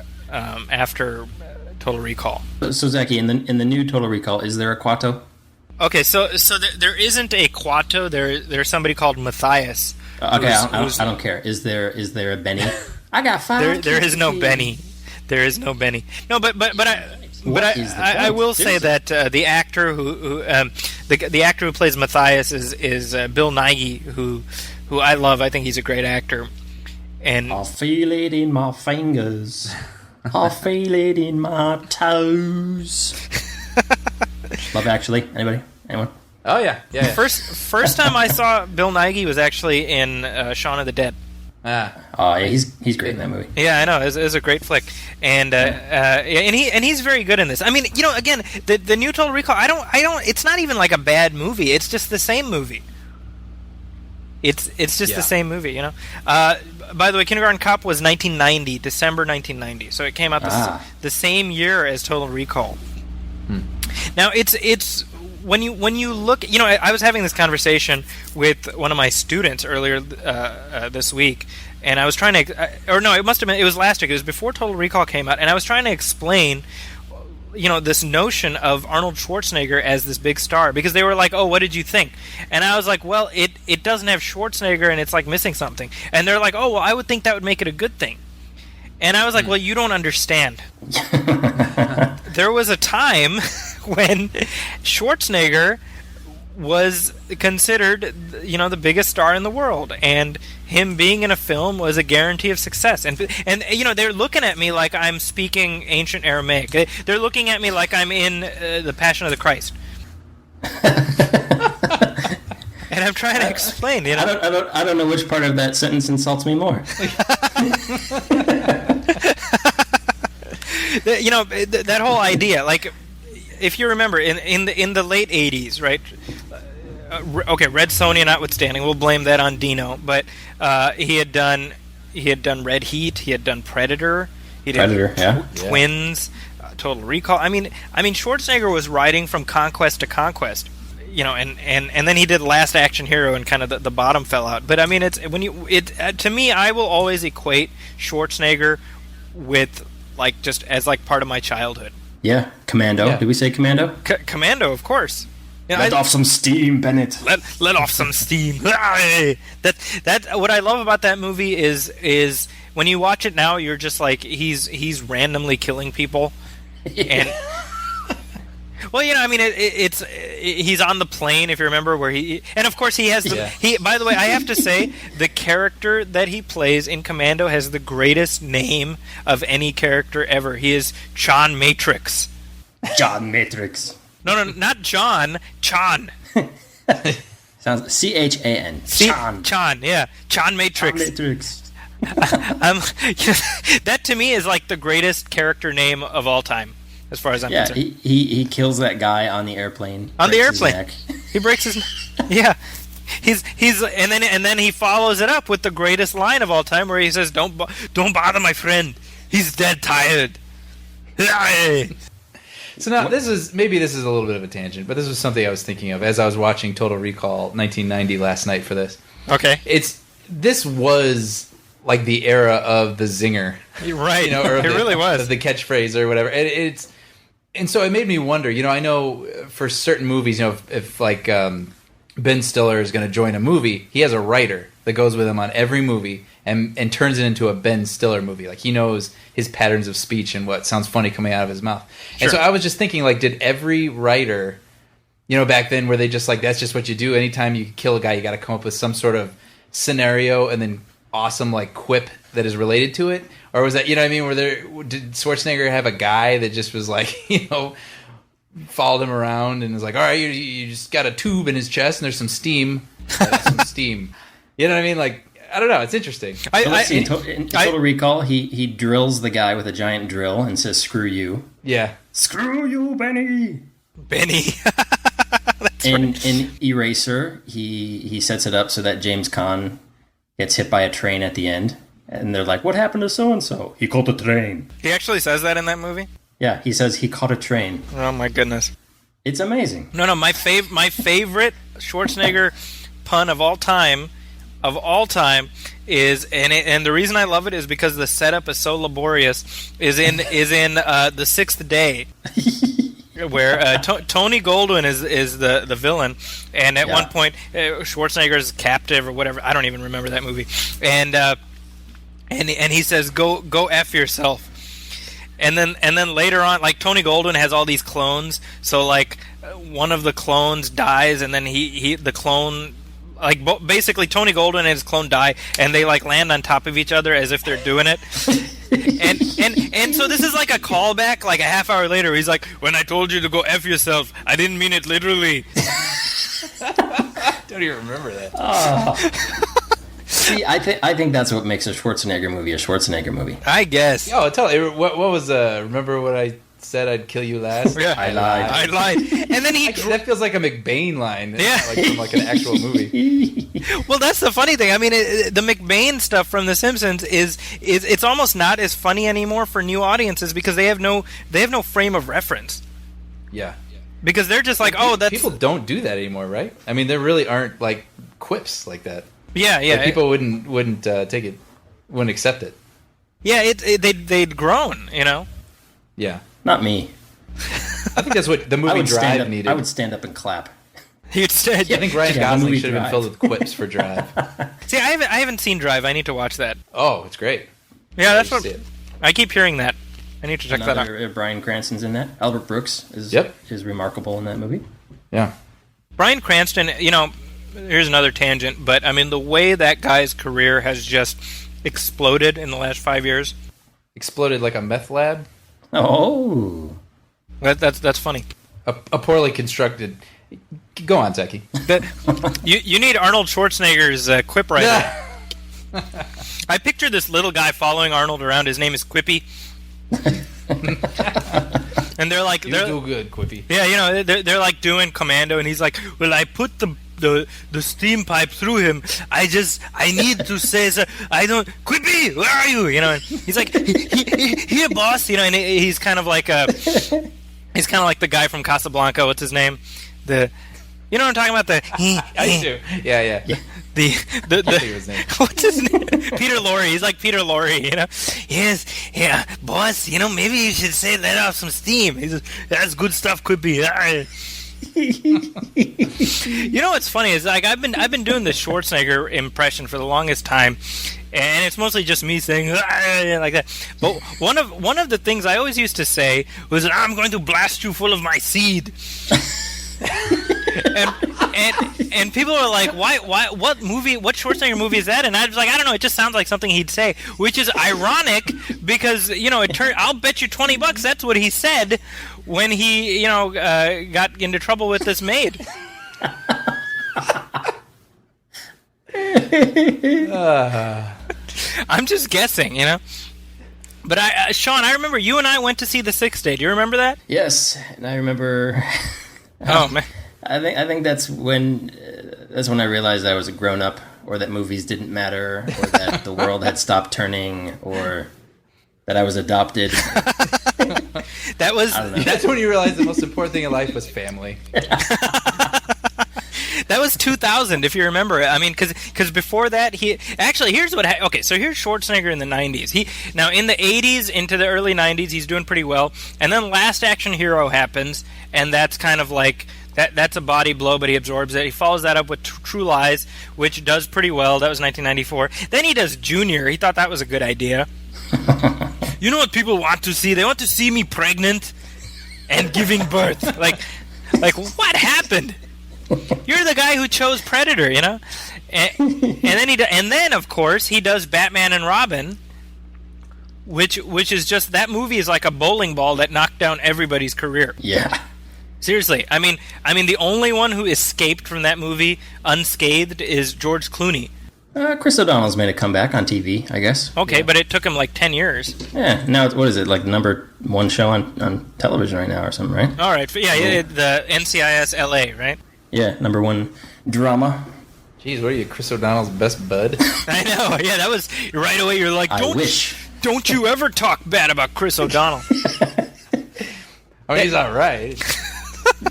Total Recall. So Zaki, in the new Total Recall, is there a Quato? Okay, so there isn't a Quato. There's somebody called Matthias. Okay, I don't care. Is there a Benny? I got 5. There is no Benny. There is no Benny. No, but I will say that the actor the actor who plays Matthias is Bill Nighy, who I love. I think he's a great actor. And I feel it in my fingers. I feel it in my toes. Love Actually. Anybody? Anyone? Oh yeah. First time I saw Bill Nighy was actually in Shaun of the Dead. Oh yeah, he's great in that movie. Yeah, I know. It was a great flick, and he's very good in this. I mean, again, the new Total Recall. I don't. It's not even like a bad movie. It's just the same movie. It's just the same movie, By the way, Kindergarten Cop was 1990, December 1990, so it came out the same year as Total Recall. Now it's when you look, I was having this conversation with one of my students earlier this week, and I was trying to, it was last week. It was before Total Recall came out, and I was trying to explain, this notion of Arnold Schwarzenegger as this big star, because they were like, "Oh, what did you think?" And I was like, "Well, it doesn't have Schwarzenegger, and it's like missing something." And they're like, "Oh, well, I would think that would make it a good thing." And I was like, "Well, you don't understand." There was a time when Schwarzenegger was considered, the biggest star in the world, and him being in a film was a guarantee of success. And they're looking at me like I'm speaking ancient Aramaic. They're looking at me like I'm in the Passion of the Christ. And I'm trying to explain. I don't know which part of that sentence insults me more. That whole idea, like, if you remember, in the late 80s, right? Okay, Red Sonja notwithstanding, we'll blame that on Dino. But he had done Red Heat, he had done Predator, Twins, Total Recall. I mean, Schwarzenegger was riding from conquest to conquest. And then he did Last Action Hero, and kind of the bottom fell out. But I mean, to me, I will always equate Schwarzenegger with just as part of my childhood. Yeah, Commando. Yeah. Did we say Commando? Commando, of course. Let off some steam, Bennett. Let off some steam. That what I love about that movie is when you watch it now, you're just like, he's randomly killing people, and well, he's on the plane, if you remember, where and of course he has by the way, I have to say, the character that he plays in Commando has the greatest name of any character ever. He is John Matrix. John Matrix. No, not John. Chan. Sounds CHAN. Chan, yeah. Chan Matrix. Chan Matrix. That to me is like the greatest character name of all time, as far as I'm concerned. He kills that guy on the airplane. On the airplane. He breaks his yeah. He's and then he follows it up with the greatest line of all time, where he says, "Don't bother my friend. He's dead tired." So now this is a little bit of a tangent, but this was something I was thinking of as I was watching Total Recall 1990 last night for this. Okay. This was like the era of the zinger. Right. Or it really was. The catchphrase or whatever. And so it made me wonder, I know for certain movies, if like Ben Stiller is going to join a movie, he has a writer that goes with him on every movie and turns it into a Ben Stiller movie. Like, he knows his patterns of speech and what sounds funny coming out of his mouth. Sure. And so I was just thinking, like, did every writer, back then, where they just like, that's just what you do. Anytime you kill a guy, you got to come up with some sort of scenario and then awesome like quip that is related to it? Or was that, did Schwarzenegger have a guy that just was like, followed him around and was like, all right, you just got a tube in his chest and there's some steam. Some steam. You know what I mean? Like, I don't know. It's interesting. In Total Recall, he drills the guy with a giant drill and says, "Screw you." Yeah. Screw you, Benny. Benny. In Eraser, he sets it up so that James Caan gets hit by a train at the end. And they're like, "What happened to so-and-so?" "He caught a train." He actually says that in that movie? Yeah, he says he caught a train. Oh, my goodness. It's amazing. No, my favorite Schwarzenegger pun of all time and the reason I love it is because the setup is so laborious. Is in The Sixth Day, where Tony Goldwyn is the villain, and at one point Schwarzenegger is captive or whatever. I don't even remember that movie, and he says go F yourself. And then later on, like, Tony Goldwyn has all these clones. So, like, one of the clones dies, and then the clone, like, basically Tony Goldwyn and his clone die, and they, like, land on top of each other as if they're doing it. and so this is like a callback. Like, a half hour later, he's like, "When I told you to go F yourself, I didn't mean it literally." Don't even remember that. See, I think that's what makes a Schwarzenegger movie. I guess. Oh, what was remember what I said? I'd kill you last. Yeah, I lied. And then that feels like a McBain line. Yeah, like from like an actual movie. Well, that's the funny thing. I mean, the McBain stuff from The Simpsons is it's almost not as funny anymore for new audiences because they have no frame of reference. Yeah. Because they're just like, oh, that's... People don't do that anymore, right? I mean, there really aren't, like, quips like that. Yeah. Like, people wouldn't take it, wouldn't accept it. Yeah, they'd grown, you know? Yeah. Not me. I think that's what the movie Drive needed. I would stand up and clap. You'd stand... I think Ryan Gosling should have been filled with quips for Drive. See, I haven't seen Drive. I need to watch that. Oh, it's great. Yeah, that's what... I keep hearing that. I need to check that out. Bryan Cranston's in that. Albert Brooks is remarkable in that movie. Yeah. Bryan Cranston, you know, here's another tangent, but I mean, the way that guy's career has just exploded in the last 5 years. Exploded like a meth lab? Oh. That's funny. A poorly constructed... Go on, Zeki. You need Arnold Schwarzenegger's quip writer. I picture this little guy following Arnold around. His name is Quippy. And they're like, you do good, Quippy. Yeah, you know, they're like doing commando, and he's like, "Well, I put the steam pipe through him. I need to say, I don't, Quippy, where are you? You know, and he's like, here, boss. You know, and he's kind of like the guy from Casablanca. What's his name? You know what I'm talking about? I do. Yeah. His name. What's his name? Peter Lorre. He's like Peter Lorre, you know? Yes, yeah, boss, you know, maybe you should let off some steam. He says, that's good stuff, could be. You know what's funny is, like, I've been doing the Schwarzenegger impression for the longest time, and it's mostly just me saying like that. But one of the things I always used to say was, I'm going to blast you full of my seed. and people are like, why, what Schwarzenegger movie is that? And I was like, I don't know, it just sounds like something he'd say, which is ironic because, you know, I'll bet you $20 that's what he said when he, you know, got into trouble with this maid. I'm just guessing, you know. But Sean, I remember you and I went to see The Sixth Day. Do you remember that? Yes, and I remember. Oh man. I think that's when I realized I was a grown up, or that movies didn't matter, or that the world had stopped turning, or that I was adopted. That's when you realized the most important thing in life was family. That was 2000, if you remember. I mean, because before that, here's what. Okay, so here's Schwarzenegger in the 90s. Now in the 80s into the early 90s, he's doing pretty well, and then Last Action Hero happens, and that's kind of like that's a body blow, but he absorbs it. He follows that up with True Lies, which does pretty well. That was 1994. Then he does Junior. He thought that was a good idea. You know what people want to see? They want to see me pregnant and giving birth. Like what happened? You're the guy who chose Predator, you know, and then of course he does Batman and Robin, which is just, that movie is like a bowling ball that knocked down everybody's career. Yeah, seriously. I mean, the only one who escaped from that movie unscathed is George Clooney. Chris O'Donnell's made a comeback on TV, I guess. Okay, yeah. But it took him like 10 years. Yeah, now what is it, like number one show on television right now or something, right? All right, yeah, the NCIS LA, right? Yeah, number one drama. Jeez, what are you, Chris O'Donnell's best bud? I know, yeah, that was right away. You're like, don't you ever talk bad about Chris O'Donnell. I mean, he's all right.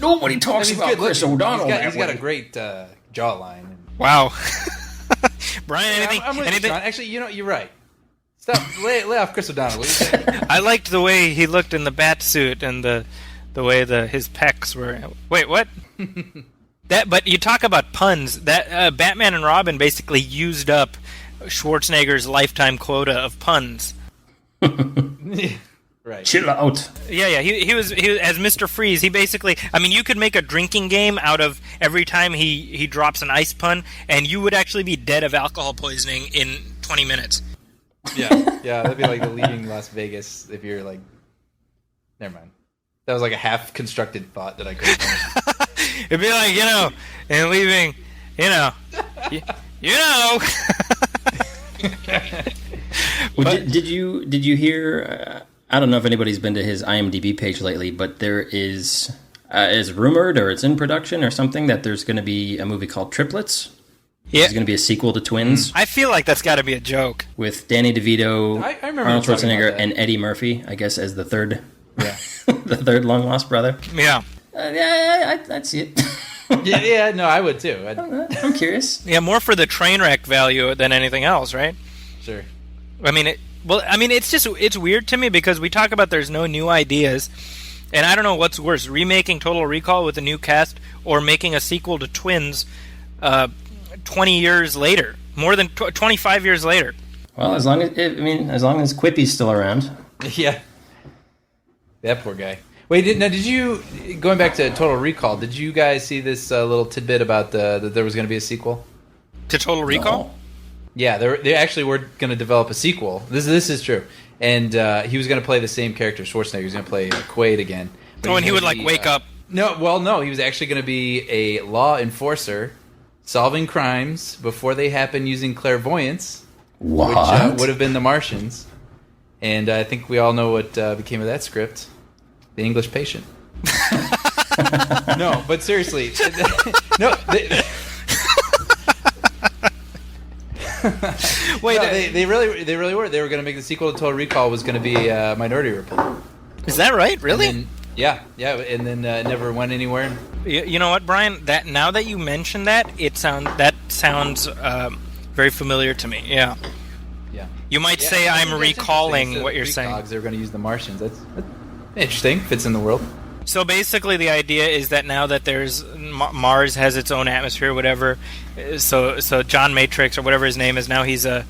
Nobody talks about Chris O'Donnell. He's got a great jawline. Wow. Brian, anything? I'm with you, anything? John. Actually, you're right. Stop. Lay off Chris O'Donnell. What are you saying? I liked the way he looked in the bat suit and the way his pecs were. Wait, what? But you talk about puns. That Batman and Robin basically used up Schwarzenegger's lifetime quota of puns. Right. Chill out. Yeah. He was as Mr. Freeze. He basically, I mean, you could make a drinking game out of every time he drops an ice pun, and you would actually be dead of alcohol poisoning in 20 minutes. Yeah, that'd be like the leaving Las Vegas if you're like. Never mind. That was like a half-constructed thought that I couldn't finish. It'd be like, and leaving, Well, did you hear? I don't know if anybody's been to his IMDb page lately, but there is rumored or it's in production or something that there's going to be a movie called Triplets. Yeah. It's going to be a sequel to Twins. I feel like that's got to be a joke. With Danny DeVito, I remember Arnold talking about Schwarzenegger, that. and Eddie Murphy, I guess, as the third, Yeah. the third long lost brother. Yeah. I'd see it. Yeah, no, I would too. I'm curious. Yeah, more for the train wreck value than anything else, right? Sure. I mean, it's weird to me because we talk about there's no new ideas, and I don't know what's worse, remaking Total Recall with a new cast or making a sequel to Twins 20 years later, more than 25 years later. Well, as long as Quippy's still around. Yeah. That poor guy. Wait, did you, going back to Total Recall, did you guys see this little tidbit about that there was going to be a sequel? To Total Recall? No. Yeah, they actually were going to develop a sequel. This is true. And he was going to play the same character, Schwarzenegger. He was going to play Quaid again. But And he would, gonna wake up. No, he was actually going to be a law enforcer solving crimes before they happen using clairvoyance, What? which would have been the Martians. And I think we all know what became of that script. The English Patient. No, but seriously. No. Wait, No, they really were. They were going to make the sequel to Total Recall was going to be Minority Report. is that right? Really? And then, yeah, and then it never went anywhere. You know what, Brian? That now that you mention that, sounds very familiar to me. Yeah. Yeah. You might Yeah, say I I'm think that's recalling interesting. what you're Instead of saying. Greek dogs, they were going to use the Martians. That's interesting. Fits in the world. So basically, the idea is that now that there's Mars has its own atmosphere, whatever. So John Matrix or whatever his name is now, he's a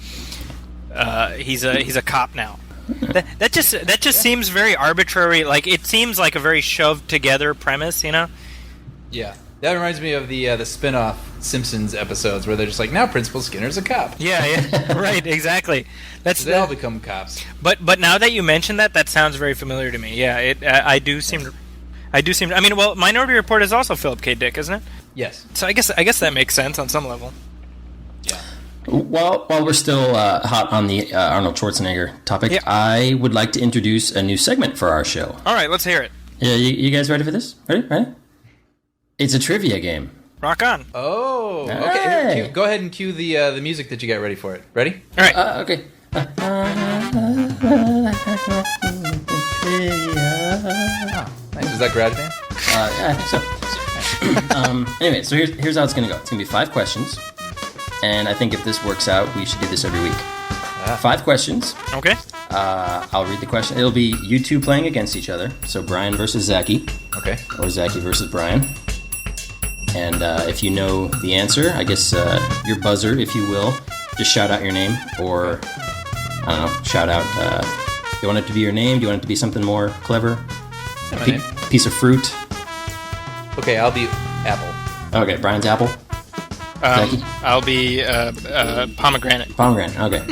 cop now. That just seems very arbitrary. Like it seems like a very shoved together premise, Yeah. That reminds me of the spin-off Simpsons episodes where they're just like, now Principal Skinner's a cop. Yeah, right, exactly. So they all become cops. But now that you mention that sounds very familiar to me. Yeah, I do seem. I mean, well, Minority Report is also Philip K. Dick, isn't it? Yes. So I guess that makes sense on some level. Yeah. While we're still hot on the Arnold Schwarzenegger topic, Yeah. I would like to introduce a new segment for our show. All right, let's hear it. Yeah, you guys ready for this? Ready? It's a trivia game. Rock on. Oh, Hey. okay. Here, go ahead and cue the music that you got ready for it. Ready? All right. Okay. Nice. Was that GarageBand? Yeah, I think so. Anyway, so here's how it's going to go. It's going to be 5 questions, and I think if this works out, we should do this every week. 5 questions. Okay. I'll read the question. It'll be you two playing against each other, so Brian versus Zachy, Okay. or Zachy versus Brian. And if you know the answer, I guess your buzzer, if you will, just shout out your name, or I don't know, shout out. Do you want it to be your name? Do you want it to be something more clever? Say my name. Piece of fruit. Okay, I'll be Apple. Okay, Brian's apple. Zachy? I'll be pomegranate. Pomegranate. Okay.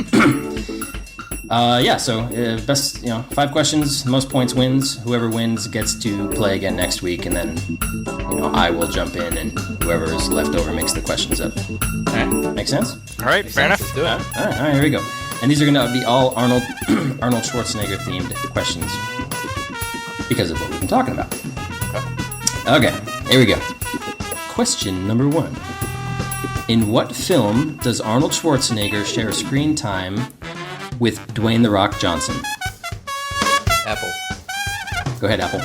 Yeah. So best, 5 questions, most points wins. Whoever wins gets to play again next week, and then I will jump in, and whoever is left over makes the questions up. All right. Make sense? All right, fair enough. Let's do it. All right. Here we go. And these are going to be all Arnold Schwarzenegger themed questions because of what we've been talking about. Okay. Here we go. Question number 1. In what film does Arnold Schwarzenegger share screen time with Dwayne "The Rock" Johnson? Apple. Go ahead, Apple.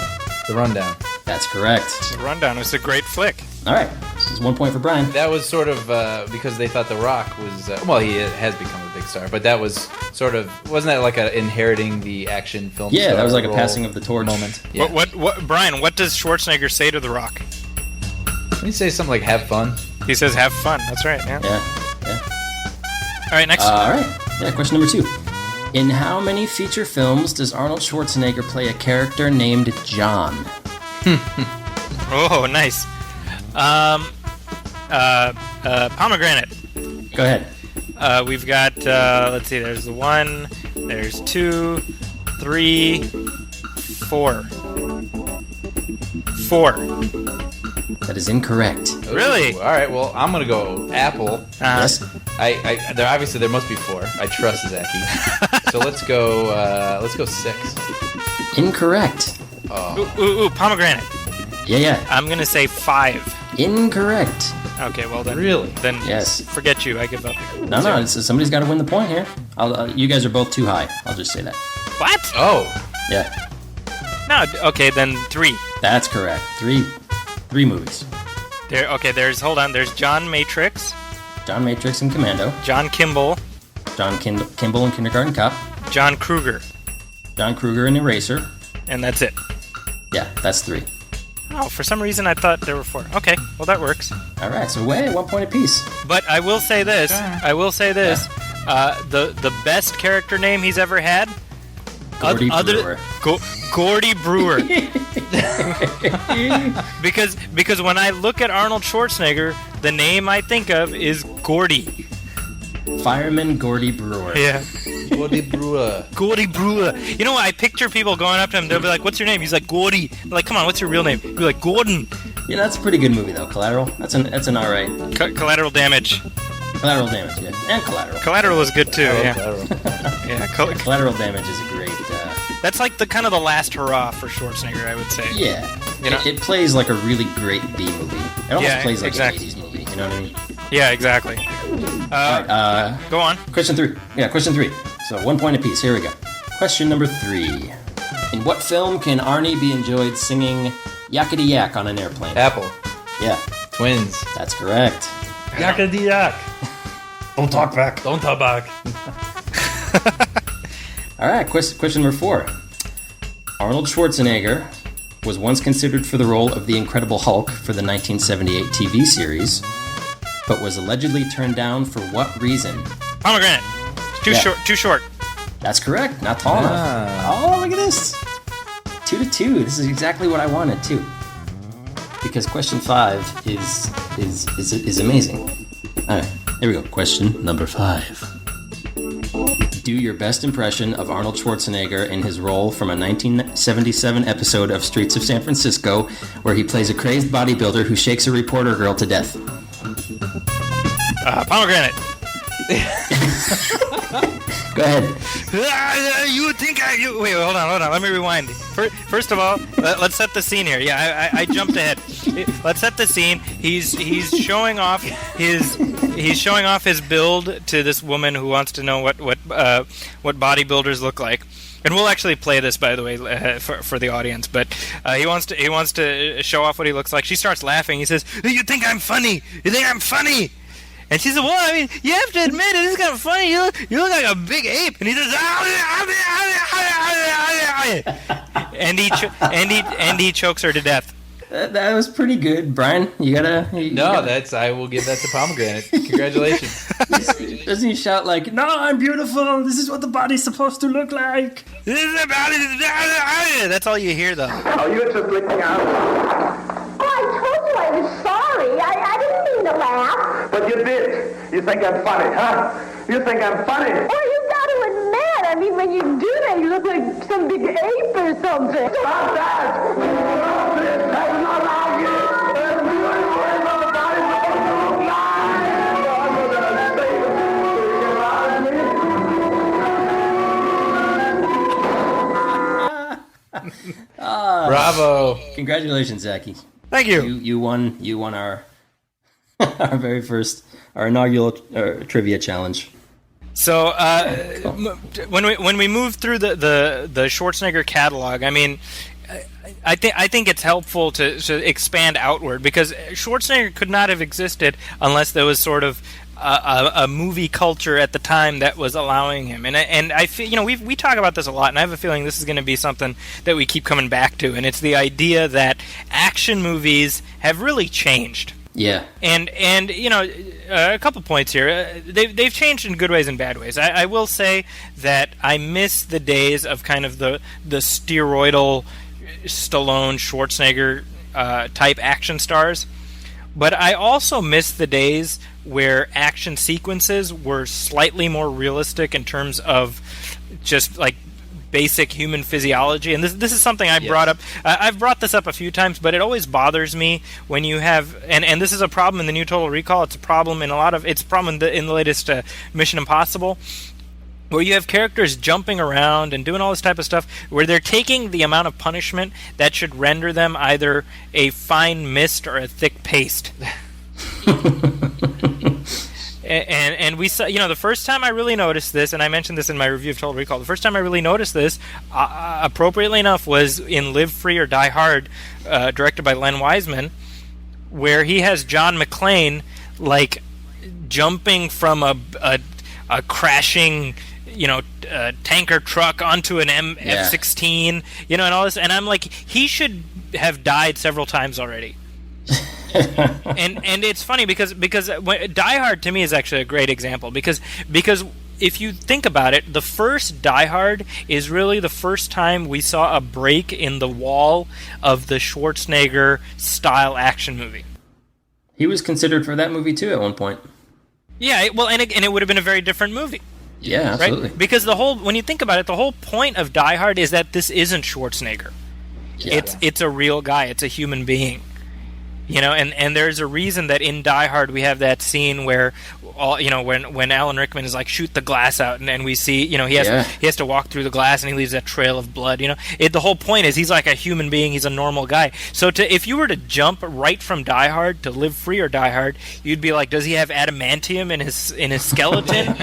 The Rundown. That's correct. The Rundown is a great flick. All right. It's 1 point for Brian. That was sort of because they thought The Rock was he has become a big star, but that was sort of wasn't that like a inheriting the action film? Yeah, star that was like a role passing of the torch moment. Yeah. What, Brian? What does Schwarzenegger say to The Rock? Didn't he say something like "have fun"? He says, "Have fun." That's right. Yeah. Yeah. All right, next. All right. Yeah, question number 2. In how many feature films does Arnold Schwarzenegger play a character named John? Oh, nice. Pomegranate. Go ahead. We've got, let's see, there's 1, there's 2, 3, 4. 4. That is incorrect. Really? Ooh, all right. Well, I'm gonna go apple. Yes. There obviously there must be 4. I trust Zachy. So let's go 6. Incorrect. Ooh, pomegranate. Yeah. I'm gonna say 5. Incorrect. Okay, well then. Really? Then Yes. forget you. I give up. No. Somebody's got to win the point here. You guys are both too high. I'll just say that. What? Oh. Yeah. No. Okay, then 3. That's correct. Three movies. Hold on. There's John Matrix, John Matrix and Commando. John Kimball, John Kimball and Kindergarten Cop. John Kruger, John Kruger and Eraser. and that's it. Yeah, that's 3. Oh, for some reason I thought there were 4. Okay, well that works. All right, so 1 point apiece. But I will say this. The best character name he's ever had. Gordy Brewer. Gordy Brewer. because when I look at Arnold Schwarzenegger, the name I think of is Gordy. Fireman Gordy Brewer. Yeah. Gordy Brewer. Gordy Brewer. You know, I picture people going up to him. They'll be like, "What's your name?" He's like, "Gordy." They're like, "Come on, what's your real name?" He'll be like, "Gordon." Yeah, that's a pretty good movie though. Collateral. That's an all right. Collateral Damage. Collateral Damage. Yeah, and Collateral. Collateral is good too. Yeah. Yeah. Collateral Damage is a great. That's like the kind of the last hurrah for Schwarzenegger, I would say. Yeah. You know? It plays like a really great B movie. It almost plays like exactly. an 80s movie. You know what I mean? Yeah, exactly. All right, go on. Question 3. Yeah, question 3. So 1 point apiece. Here we go. Question number 3. In what film can Arnie be enjoyed singing Yakety Yak on an airplane? Apple. Yeah, Twins. that's correct. Yakety yak. Don't talk back. Don't talk back. All right, question number 4. Arnold Schwarzenegger was once considered for the role of the Incredible Hulk for the 1978 TV series, but was allegedly turned down for what reason? Pomegranate. Too short. That's correct. Not tall enough. Oh, look at this. 2-2. This is exactly what I wanted too. Because question 5 is amazing. All right, here we go. Question number 5. Do your best impression of Arnold Schwarzenegger in his role from a 1977 episode of Streets of San Francisco, where he plays a crazed bodybuilder who shakes a reporter girl to death. Pomegranate. Go ahead. You think wait, hold on. Let me rewind. First of all, let's set the scene here. Yeah, I jumped ahead. Let's set the scene. He's showing off his build to this woman who wants to know what bodybuilders look like. And we'll actually play this, by the way, for the audience. But he wants to show off what he looks like. She starts laughing. He says, "You think I'm funny? You think I'm funny?" And she said, "Well, I mean, you have to admit it. It's kind of funny. You look like a big ape." And he says, and he chokes her to death. That was pretty good, Brian. I will give that to Pomegranate. Congratulations. Doesn't he shout like, "No, I'm beautiful. This is what the body's supposed to look like"? This is the body. That's all you hear, though. Oh, you're just licking out. Oh, I told you I was sorry. I didn't mean to laugh. But you did. You think I'm funny, huh? You think I'm funny? Oh, you got to admit. I mean, when you do that, you look like some big ape or something. Stop that! Stop it! That's not like it! That's really what my body's supposed to look like! I'm gonna save it. Get out of me. Bravo. Congratulations, Zachy. Thank you. You won our our inaugural trivia challenge. So when we move through the Schwarzenegger catalog, I mean, I think it's helpful to expand outward, because Schwarzenegger could not have existed unless there was sort of a movie culture at the time that was allowing him. And I feel, we talk about this a lot, and I have a feeling this is going to be something that we keep coming back to, and it's the idea that action movies have really changed. Yeah. And a couple points here. They've changed in good ways and bad ways. I will say that I miss the days of kind of the steroidal Stallone, Schwarzenegger type action stars. But I also miss the days where action sequences were slightly more realistic in terms of just like basic human physiology. And this is something I brought up. I've brought this up a few times, but it always bothers me when you have, and this is a problem in the new Total Recall. It's a problem in it's a problem in the latest Mission Impossible, where you have characters jumping around and doing all this type of stuff, where they're taking the amount of punishment that should render them either a fine mist or a thick paste. And we saw, the first time I really noticed this, and I mentioned this in my review of Total Recall, the first time I really noticed this, appropriately enough, was in Live Free or Die Hard, directed by Len Wiseman, where he has John McClane, like, jumping from a crashing, tanker truck onto an F-16, and all this, and I'm like, he should have died several times already. and it's funny because Die Hard to me is actually a great example, because if you think about it, the first Die Hard is really the first time we saw a break in the wall of the Schwarzenegger style action movie. He was considered for that movie too at one point. Yeah, well, and it would have been a very different movie. Yeah, absolutely. Right? Because when you think about it, the whole point of Die Hard is that this isn't Schwarzenegger. Yeah. It's a real guy. It's a human being. And there's a reason that in Die Hard we have that scene where when Alan Rickman is like, shoot the glass out, and we see, he has to walk through the glass and he leaves that trail of blood. The whole point is he's like a human being. He's a normal guy. So if you were to jump right from Die Hard to Live Free or Die Hard, you'd be like, does he have adamantium in his skeleton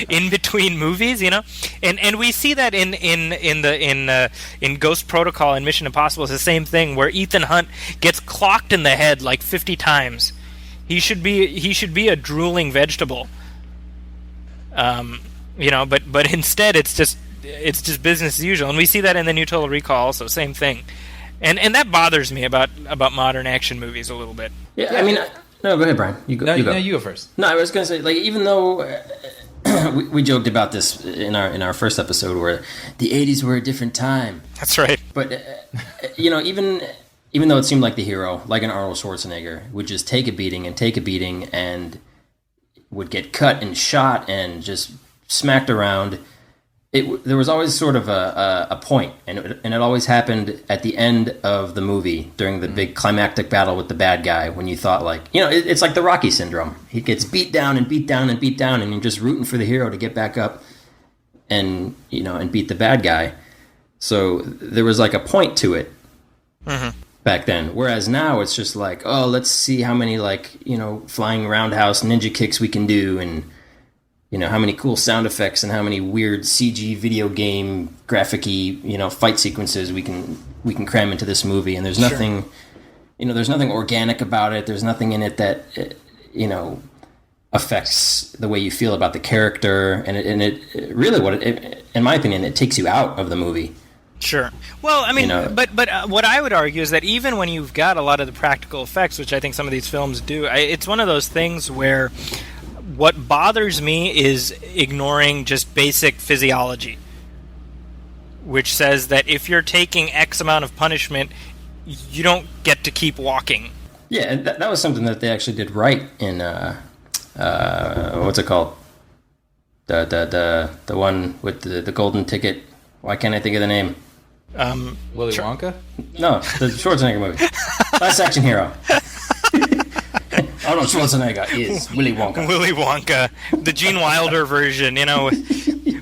in between movies? And we see that in Ghost Protocol and Mission Impossible. It's the same thing, where Ethan Hunt gets clocked in the head like 50 times. He should be a drooling vegetable. But instead it's just business as usual, and we see that in the new Total Recall also, same thing. And that bothers me about modern action movies a little bit. Yeah, I mean, no, go ahead, Brian. You go. No, you go first. No, I was going to say, like, even though we joked about this in our first episode, where the 80s were a different time. That's right. But even though it seemed like the hero, like an Arnold Schwarzenegger, would just take a beating and would get cut and shot and just smacked around, there was always sort of a point, and it always happened at the end of the movie during the big climactic battle with the bad guy, when you thought, like, it's like the Rocky syndrome. He gets beat down and beat down and beat down, and you're just rooting for the hero to get back up and beat the bad guy. So there was like a point to it. Mm-hmm. Back then, whereas now it's just like, oh, let's see how many flying roundhouse ninja kicks we can do, and how many cool sound effects and how many weird CG video game graphic-y fight sequences we can cram into this movie. And there's nothing, there's nothing organic about it. There's nothing in it that affects the way you feel about the character, and it really, in my opinion, it takes you out of the movie. Sure. Well, I mean, but what I would argue is that even when you've got a lot of the practical effects, which I think some of these films do, it's one of those things where what bothers me is ignoring just basic physiology, which says that if you're taking X amount of punishment, you don't get to keep walking. Yeah, and that was something that they actually did right in what's it called? The one with the golden ticket. Why can't I think of the name? Willy Wonka? No, the Schwarzenegger movie. Last Action Hero. Arnold Schwarzenegger is Willy Wonka. Willy Wonka, the Gene Wilder version.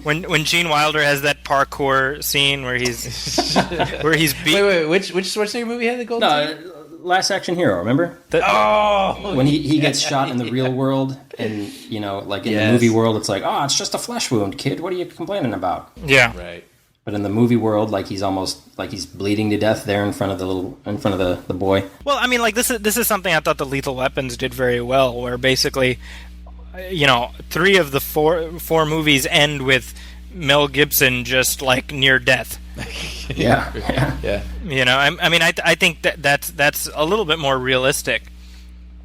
When Gene Wilder has that parkour scene where he's Wait, which Schwarzenegger movie had the golden ticket? Last Action Hero, remember? When he gets shot in the real world, and like in the movie world, it's like, oh, it's just a flesh wound, kid. What are you complaining about? Yeah, right. But in the movie world, like he's bleeding to death there in front of the boy. Well, I mean, like this is something I thought the Lethal Weapons did very well, where basically, 3 of the four movies end with Mel Gibson just like near death. Yeah. I think that's a little bit more realistic.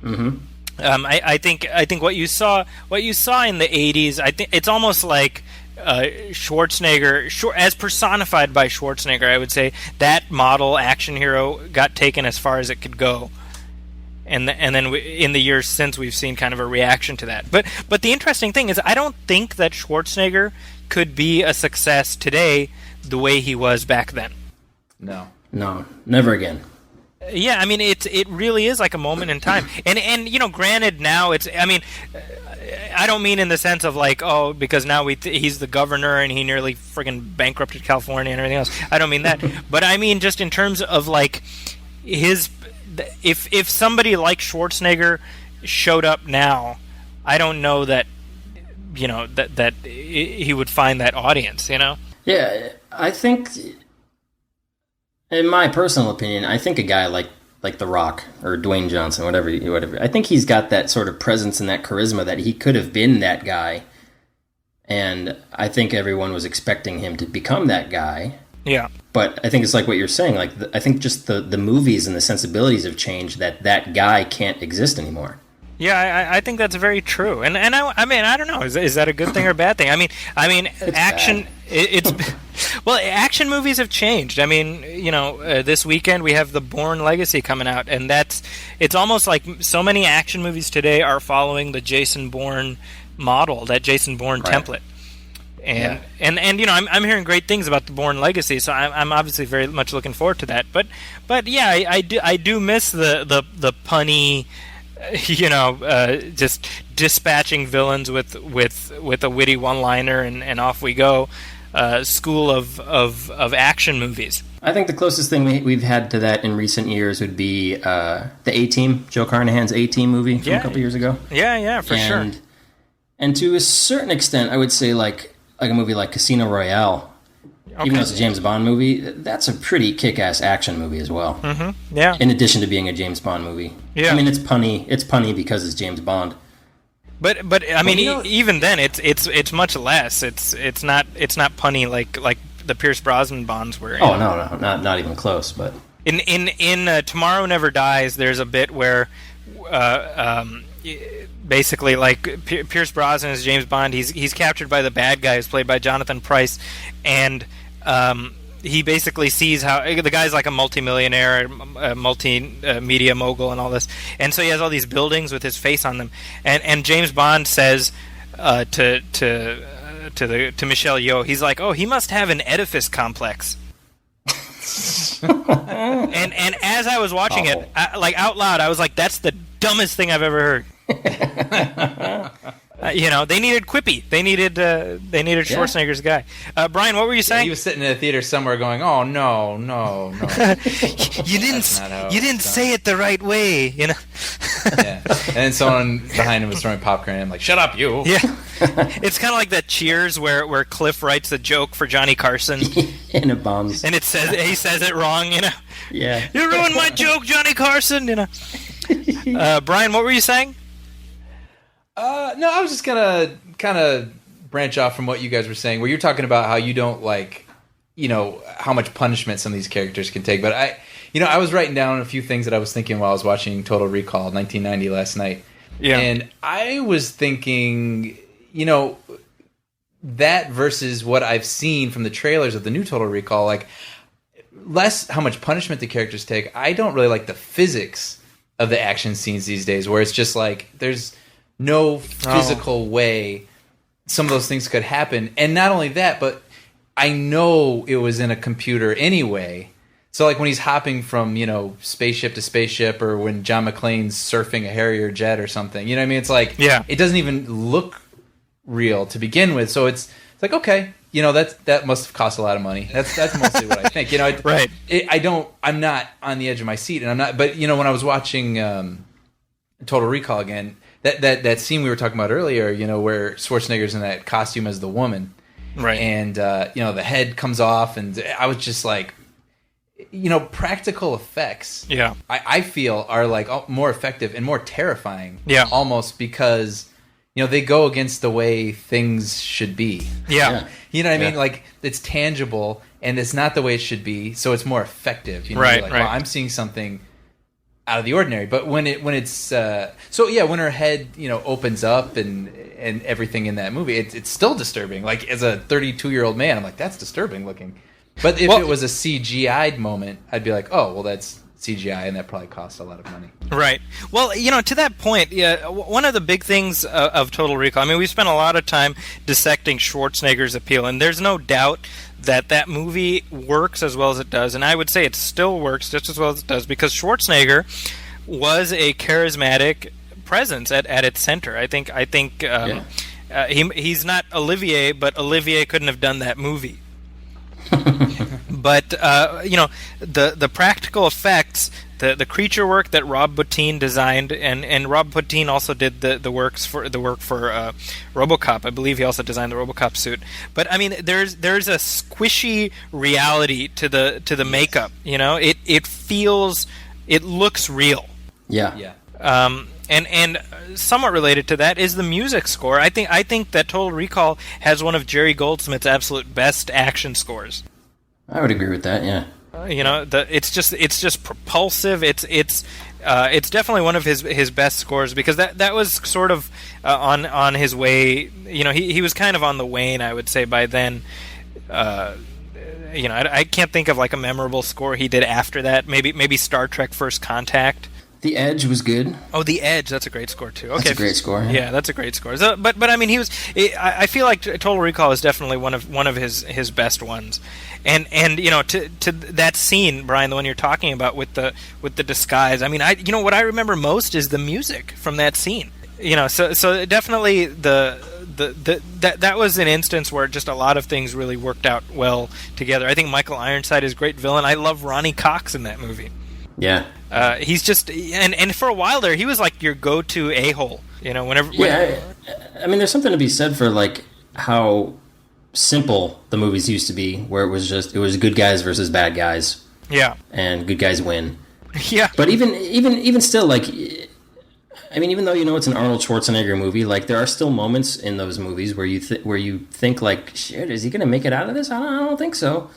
Mm-hmm. I think what you saw in the 80s, I think it's almost like Schwarzenegger, as personified by Schwarzenegger, I would say that model action hero got taken as far as it could go, and then in the years since we've seen kind of a reaction to that. But the interesting thing is, I don't think that Schwarzenegger could be a success today the way he was back then. No, never again. Yeah, I mean it really is like a moment in time, and granted now I don't mean in the sense of like, because now he's the governor and he nearly friggin' bankrupted California and everything else. I don't mean that, but I mean just in terms of like if somebody like Schwarzenegger showed up now, I don't know that that he would find that audience. Yeah, I think, in my personal opinion, I think a guy like The Rock or Dwayne Johnson, whatever. I think he's got that sort of presence and that charisma that he could have been that guy, and I think everyone was expecting him to become that guy. Yeah. But I think it's like what you're saying. Like I think just the movies and the sensibilities have changed that guy can't exist anymore. Yeah, I think that's very true. And I mean, I don't know. Is that a good thing or a bad thing? I mean, action. It's well, action movies have changed. I mean, this weekend we have The Bourne Legacy coming out, and it's almost like so many action movies today are following the Jason Bourne model, that Jason Bourne template. And I'm hearing great things about The Bourne Legacy, so I'm obviously very much looking forward to that. But yeah, I do miss the punny, just dispatching villains with a witty one-liner and off we go, school of action movies. I think the closest thing we've had to that in recent years would be the A-Team, Joe Carnahan's A-Team movie from a couple years ago. Yeah, for sure. And to a certain extent, I would say like a movie like Casino Royale, even though it's a James Bond movie, that's a pretty kick-ass action movie as well. Mm-hmm. Yeah. In addition to being a James Bond movie. Yeah. I mean, it's punny. It's punny because it's James Bond. But I mean, even then, it's much less. It's not punny like the Pierce Brosnan Bonds were. Oh no, not even close. But in Tomorrow Never Dies, there's a bit where basically, like Pierce Brosnan is James Bond. He's captured by the bad guy, who's played by Jonathan Pryce, and he basically sees how the guy's like a multimillionaire, a multimedia mogul, and all this. And so he has all these buildings with his face on them. And James Bond says to Michelle Yeoh, he's like, "Oh, he must have an Oedipus complex." and as I was watching it, out loud, I was like, "That's the dumbest thing I've ever heard." They needed Quippy. They needed Schwarzenegger's guy. Brian, what were you saying? He was sitting in a theater somewhere going, "Oh no." You didn't say it the right way, Yeah. And then someone behind him was throwing popcorn at him, like, "Shut up, you." Yeah. It's kind of like that Cheers where Cliff writes a joke for Johnny Carson and it bombs, and he says it wrong. Yeah. You ruined my joke, Johnny Carson. Brian, what were you saying? No, I was just gonna kind of branch off from what you guys were saying, where you're talking about how you don't like, how much punishment some of these characters can take. But I was writing down a few things that I was thinking while I was watching Total Recall 1990 last night. Yeah. And I was thinking, that versus what I've seen from the trailers of the new Total Recall, like less how much punishment the characters take. I don't really like the physics of the action scenes these days, where it's just like there's no physical way some of those things could happen. And not only that, but I know it was in a computer anyway. So like when he's hopping from, spaceship to spaceship, or when John McClane's surfing a Harrier jet or something, you know what I mean? It's like, it doesn't even look real to begin with. So it's like, okay, that must have cost a lot of money. That's mostly what I think. Right. I'm not on the edge of my seat, and I'm not, but when I was watching Total Recall again, that scene we were talking about earlier, where Schwarzenegger's in that costume as the woman, Right. And the head comes off, and I was just like, practical effects. Yeah. I feel are like more effective and more terrifying. Yeah. Almost because they go against the way things should be. Yeah. You know what I mean? Like, it's tangible, and it's not the way it should be, so it's more effective. Right, Like, right. wow, I'm seeing something out of the ordinary. But when it's when her head opens up and everything in that movie, it's still disturbing. Like, as a 32-year-old man, I'm like, that's disturbing looking. But if it was a CGI'd moment, I'd be like, oh, well, that's CGI, and that probably costs a lot of money. Right. Well, to that point, one of the big things of Total Recall, I mean, we spent a lot of time dissecting Schwarzenegger's appeal, and there's no doubt that movie works as well as it does, and I would say it still works just as well as it does, because Schwarzenegger was a charismatic presence at its center. I think he's not Olivier, but Olivier couldn't have done that movie. But the practical effects, the creature work that Rob Bottin designed, and Rob Bottin also did the work for RoboCop. I believe he also designed the RoboCop suit. But I mean, there's a squishy reality to the makeup. It looks real. Yeah. And somewhat related to that is the music score. I think that Total Recall has one of Jerry Goldsmith's absolute best action scores. I would agree with that. Yeah. It's just propulsive. It's definitely one of his best scores, because that was sort of on his way. He was kind of on the wane, I would say, by then. I can't think of like a memorable score he did after that. Maybe Star Trek First Contact. The Edge was good. Oh, The Edge, that's a great score too. Okay, that's a great score. Yeah, that's a great score. So, but I mean, I feel like Total Recall is definitely one of his best ones, and to that scene, Brian, the one you're talking about with the disguise. I mean, what I remember most is the music from that scene. So definitely that was an instance where just a lot of things really worked out well together. I think Michael Ironside is a great villain. I love Ronnie Cox in that movie. Yeah. He's just and for a while there, he was like your go-to a-hole. Whenever. I mean, there's something to be said for like how simple the movies used to be, where it was good guys versus bad guys. Yeah. And good guys win. Yeah. But even still, like, I mean, even though it's an Arnold Schwarzenegger movie, like, there are still moments in those movies where you think like, shit, is he going to make it out of this? I don't think so.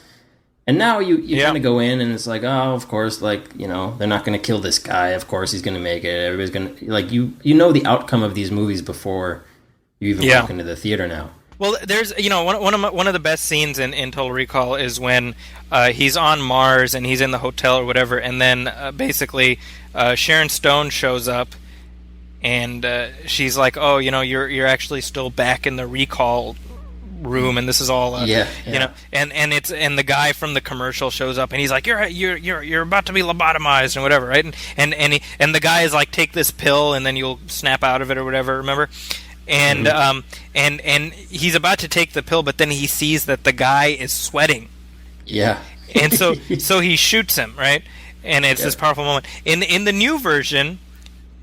And now you kind of go in and it's like, oh, of course, like, they're not going to kill this guy. Of course he's going to make it. Everybody's going to, like, the outcome of these movies before you even walk into the theater now. Well, there's, one of the best scenes in Total Recall is when he's on Mars and he's in the hotel or whatever, and then basically Sharon Stone shows up and she's like, oh, you're actually still back in the recall room, and this is all and the guy from the commercial shows up and he's like, you're about to be lobotomized and whatever, right? And the guy is like, take this pill and then you'll snap out of it or whatever, remember? And and he's about to take the pill, but then he sees that the guy is sweating. Yeah. And so he shoots him, right? And it's this powerful moment. In the new version,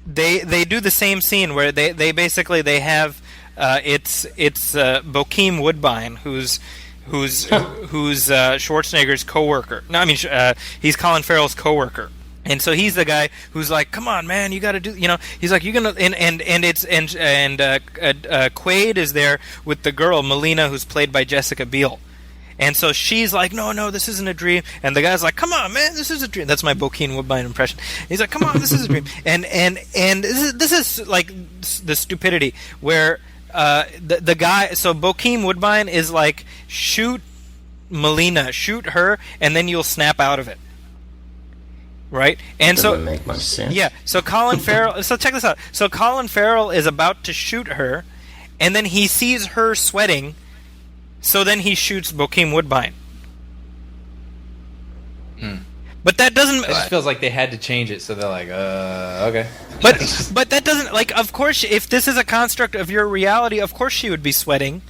they do the same scene where they basically have it's Bokeem Woodbine who's Schwarzenegger's coworker. No, I mean he's Colin Farrell's coworker. And so he's the guy who's like, "Come on, man, you got to do." He's like, "You're gonna." And Quaid is there with the girl Melina, who's played by Jessica Biel. And so she's like, "No, this isn't a dream." And the guy's like, "Come on, man, this is a dream." That's my Bokeem Woodbine impression. He's like, "Come on, this is a dream." And this is like the stupidity where the guy. So Bokeem Woodbine is like, "Shoot Melina, shoot her, and then you'll snap out of it." Right, and doesn't make much sense. Yeah, so Colin Farrell. So check this out. So Colin Farrell is about to shoot her, and then he sees her sweating. So then he shoots Bokeem Woodbine. But that doesn't. It just feels like they had to change it, so they're like, okay. But that doesn't, like, of course, if this is a construct of your reality, of course she would be sweating,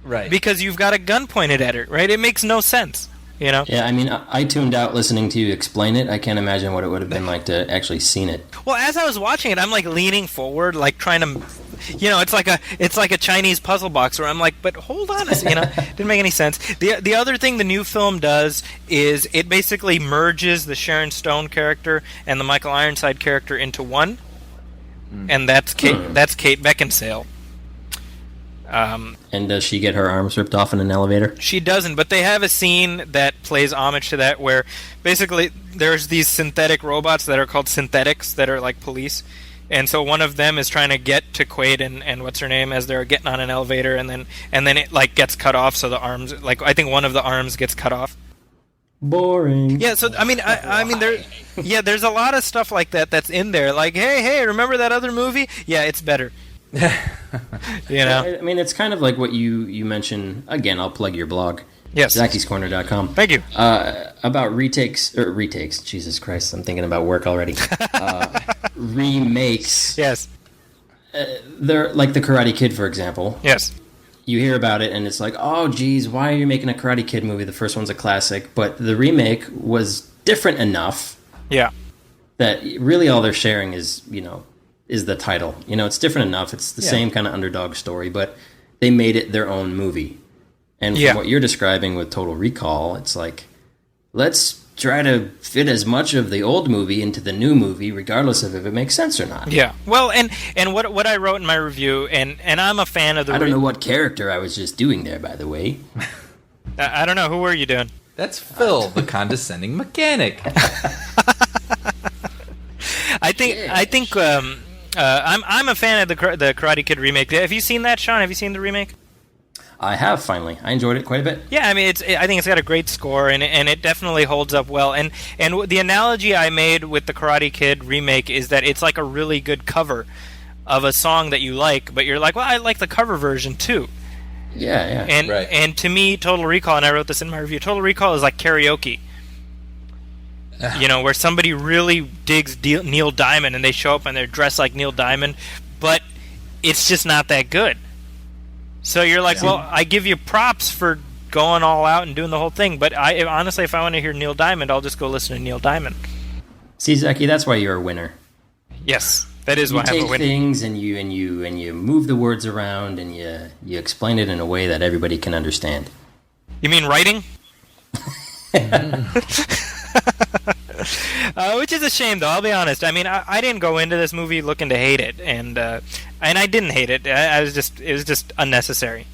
right? Because you've got a gun pointed at her, right? It makes no sense. Yeah, I mean, I tuned out listening to you explain it. I can't imagine what it would have been like to actually seen it. Well, as I was watching it, I'm like leaning forward, like trying to it's like a Chinese puzzle box where I'm like, but hold on, didn't make any sense. The other thing the new film does is it basically merges the Sharon Stone character and the Michael Ironside character into one, and that's Kate Beckinsale. And does she get her arms ripped off in an elevator? She doesn't, but they have a scene that plays homage to that where basically there's these synthetic robots that are called synthetics that are like police. And so one of them is trying to get to Quaid and what's her name as they're getting on an elevator, and then it like gets cut off, so the arms, like I think one of the arms gets cut off. Boring. Yeah, so I mean there's a lot of stuff like that that's in there. Like, hey, remember that other movie? Yeah, it's better. I mean, it's kind of like what you mentioned. Again, I'll plug your blog. Yes. Zackie'sCorner.com. Thank you. About retakes. Jesus Christ, I'm thinking about work already. Remakes. Yes. They're like the Karate Kid, for example. Yes. You hear about it, and it's like, oh, geez, why are you making a Karate Kid movie? The first one's a classic, but the remake was different enough. Yeah. That really all they're sharing is the title. It's different enough. It's the same kind of underdog story, but they made it their own movie. And from what you're describing with Total Recall, it's like, let's try to fit as much of the old movie into the new movie, regardless of if it makes sense or not. Yeah. Well, and what I wrote in my review, and I'm a fan of the... I don't know what character I was just doing there, by the way. I don't know. Who were you doing? That's Phil, the condescending mechanic. I think I'm a fan of the Karate Kid remake. Have you seen that, Sean? Have you seen the remake? I have, finally. I enjoyed it quite a bit. Yeah, I mean, I think it's got a great score, and it definitely holds up well. And the analogy I made with the Karate Kid remake is that it's like a really good cover of a song that you like, but you're like, well, I like the cover version too. Yeah. And to me, Total Recall, and I wrote this in my review, Total Recall is like karaoke. Where somebody really digs Neil Diamond and they show up and they're dressed like Neil Diamond, but it's just not that good. So you're like, well, I give you props for going all out and doing the whole thing, but honestly, if I want to hear Neil Diamond, I'll just go listen to Neil Diamond. See, Zachy, that's why you're a winner. Yes, that is why I'm a winner. You take things and you move the words around and you explain it in a way that everybody can understand. You mean writing? Which is a shame, though. I'll be honest. I mean, I didn't go into this movie looking to hate it, and I didn't hate it. It was just unnecessary.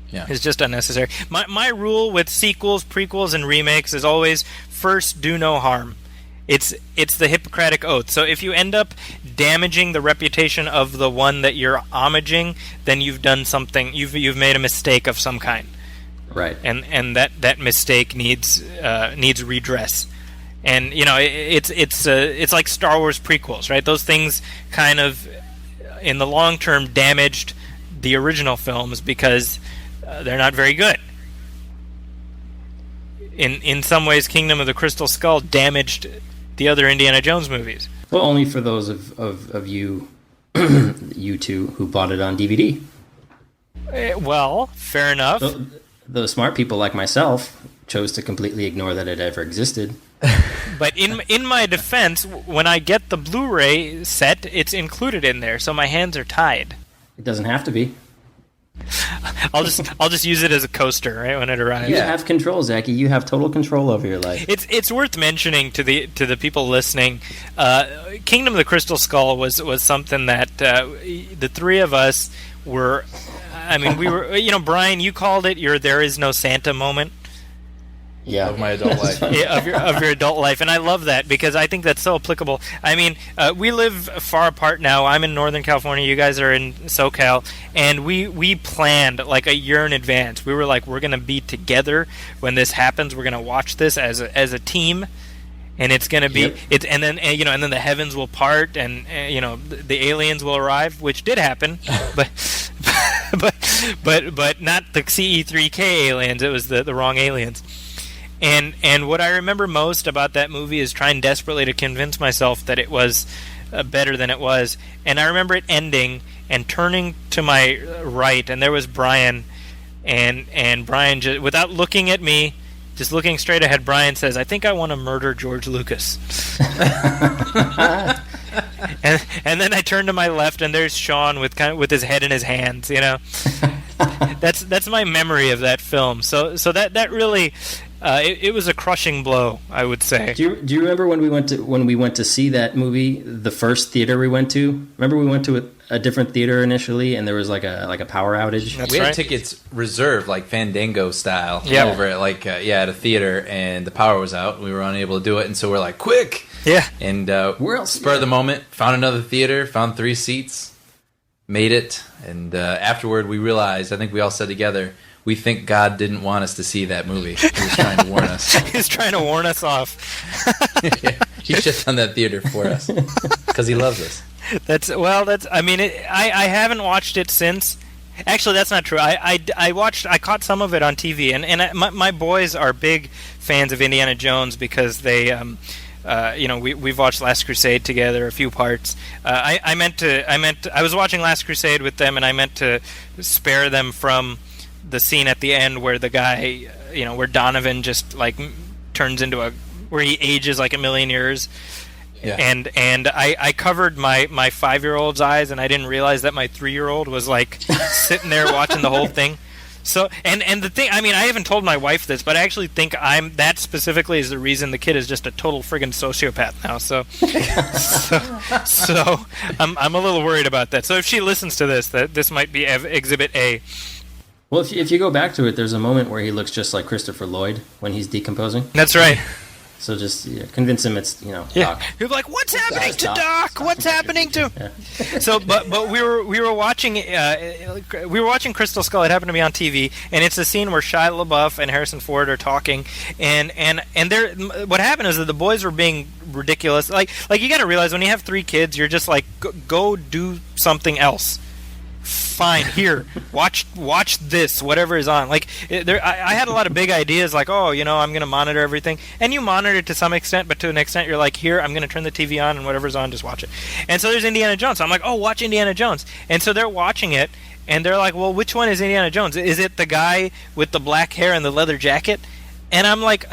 Yeah, it's just unnecessary. My rule with sequels, prequels, and remakes is always first do no harm. It's the Hippocratic Oath. So if you end up damaging the reputation of the one that you're homaging, then you've done something. You've made a mistake of some kind. Right. And that mistake needs redress. And it's like Star Wars prequels, right? Those things kind of in the long term damaged the original films because they're not very good. In some ways, Kingdom of the Crystal Skull damaged the other Indiana Jones movies. Well, only for those of you you two who bought it on DVD. Well, fair enough. The smart people like myself chose to completely ignore that it ever existed. But in my defense, when I get the Blu-ray set, it's included in there, so my hands are tied. It doesn't have to be. I'll just use it as a coaster, right, when it arrives. You have control, Zachy. You have total control over your life. It's worth mentioning to the people listening. Kingdom of the Crystal Skull was something that the three of us were. I mean, we were. Brian, you called it your "There Is No Santa" moment. Yeah, of my adult life. of your adult life, and I love that because I think that's so applicable. I mean, we live far apart now. I'm in Northern California. You guys are in SoCal, and we planned like a year in advance. We were like, we're gonna be together when this happens. We're gonna watch this as a team, and it's gonna be and then the heavens will part, and the aliens will arrive, which did happen, but. But not the CE3K aliens. It was the wrong aliens. And what I remember most about that movie is trying desperately to convince myself that it was better than it was. And I remember it ending and turning to my right, and there was Brian. And Brian, just, without looking at me, just looking straight ahead, Brian says, "I think I want to murder George Lucas." and then I turn to my left, and there's Sean with his head in his hands. That's my memory of that film. So that really. It was a crushing blow, I would say. Do you remember when we went to see that movie? The first theater we went to. Remember we went to a different theater initially, and there was like a power outage. That's we had right. tickets reserved, like Fandango style, Yep. over at at a theater, and the power was out. We were unable to do it, and so we're like, quick! Yeah. And Where else? spur of the moment, found another theater, found 3 seats, made it, and afterward we realized, I think we all said together, we think God didn't want us to see that movie. He was trying to warn us. He's trying to warn us off. Yeah, he shut down that theater for us because he loves us. I haven't watched it since. Actually, that's not true. I caught some of it on TV, and my boys are big fans of Indiana Jones because they we've watched Last Crusade together, a few parts. I was watching Last Crusade with them, and I meant to spare them from the scene at the end where the guy, where Donovan just like turns into where he ages like a million years. Yeah. And I covered my 5-year-old's eyes, and I didn't realize that my 3-year-old was like sitting there watching the whole thing. So and the thing, I haven't told my wife this, but I actually think that specifically is the reason the kid is just a total friggin' sociopath now. So I'm a little worried about that. So if she listens to this, that this might be Exhibit A. Well, if you go back to it, there's a moment where he looks just like Christopher Lloyd when he's decomposing. That's right. So just convince him it's Doc. You're like, what's happening to Doc? What's happening to? Yeah. So, but we were watching Crystal Skull. It happened to be on TV, and it's a scene where Shia LaBeouf and Harrison Ford are talking, and what happened is that the boys were being ridiculous. Like you got to realize when you have 3 kids, you're just like, go do something else. Fine, here, watch this, whatever is on. Like, I had a lot of big ideas, like, I'm going to monitor everything. And you monitor it to some extent, but to an extent, you're like, here, I'm going to turn the TV on, and whatever's on, just watch it. And so there's Indiana Jones. So I'm like, watch Indiana Jones. And so they're watching it, and they're like, well, which one is Indiana Jones? Is it the guy with the black hair and the leather jacket? And I'm like,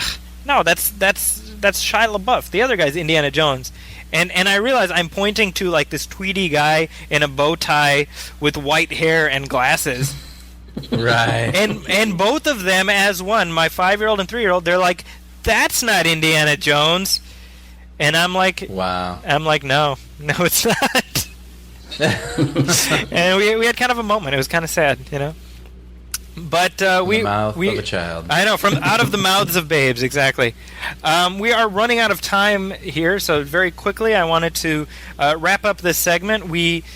no, that's Shia LaBeouf. The other guy's Indiana Jones. And I realize I'm pointing to like this tweedy guy in a bow tie with white hair and glasses. Right. And both of them as one, my 5-year-old and 3-year-old, they're like, that's not Indiana Jones. And I'm like, wow. I'm like, no, it's not. And we had kind of a moment. It was kind of sad, But the mouth of a child. I know, from out of the mouths of babes, exactly. We are running out of time here, so very quickly, I wanted to wrap up this segment. We've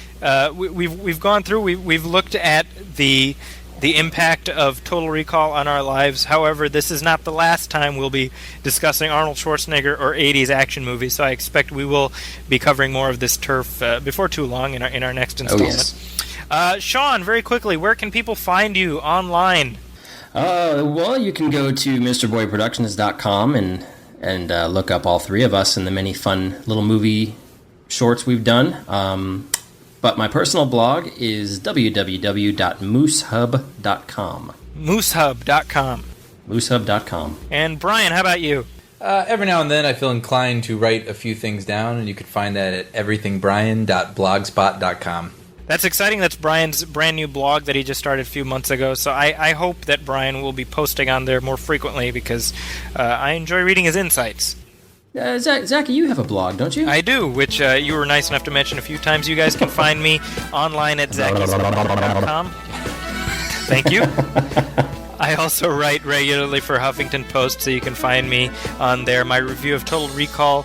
gone through. We've looked at the impact of Total Recall on our lives. However, this is not the last time we'll be discussing Arnold Schwarzenegger or 80s action movies. So I expect we will be covering more of this turf before too long in our next installment. Oh, yes. Sean, very quickly, where can people find you online? Well, you can go to MrBoyProductions.com and look up all 3 of us and the many fun little movie shorts we've done. But my personal blog is www.moosehub.com. Moosehub.com. Moosehub.com. And Brian, how about you? Every now and then I feel inclined to write a few things down, and you can find that at everythingbrian.blogspot.com. That's exciting. That's Brian's brand new blog that he just started a few months ago. So I hope that Brian will be posting on there more frequently because I enjoy reading his insights. Zachy, you have a blog, don't you? I do, which you were nice enough to mention a few times. You guys can find me online at zachy's.com. Thank you. I also write regularly for Huffington Post, so you can find me on there. My review of Total Recall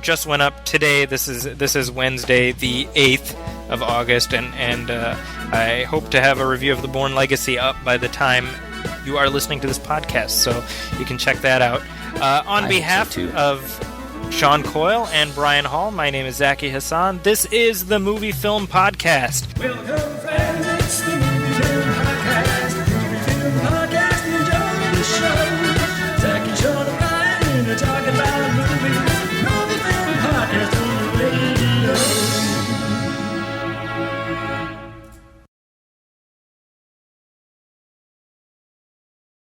just went up today. This is Wednesday, the 8th of August, and I hope to have a review of The Bourne Legacy up by the time you are listening to this podcast, so you can check that out. On behalf of Sean Coyle and Brian Hall, my name is Zachy Hassan. This is the Movie Film Podcast. Welcome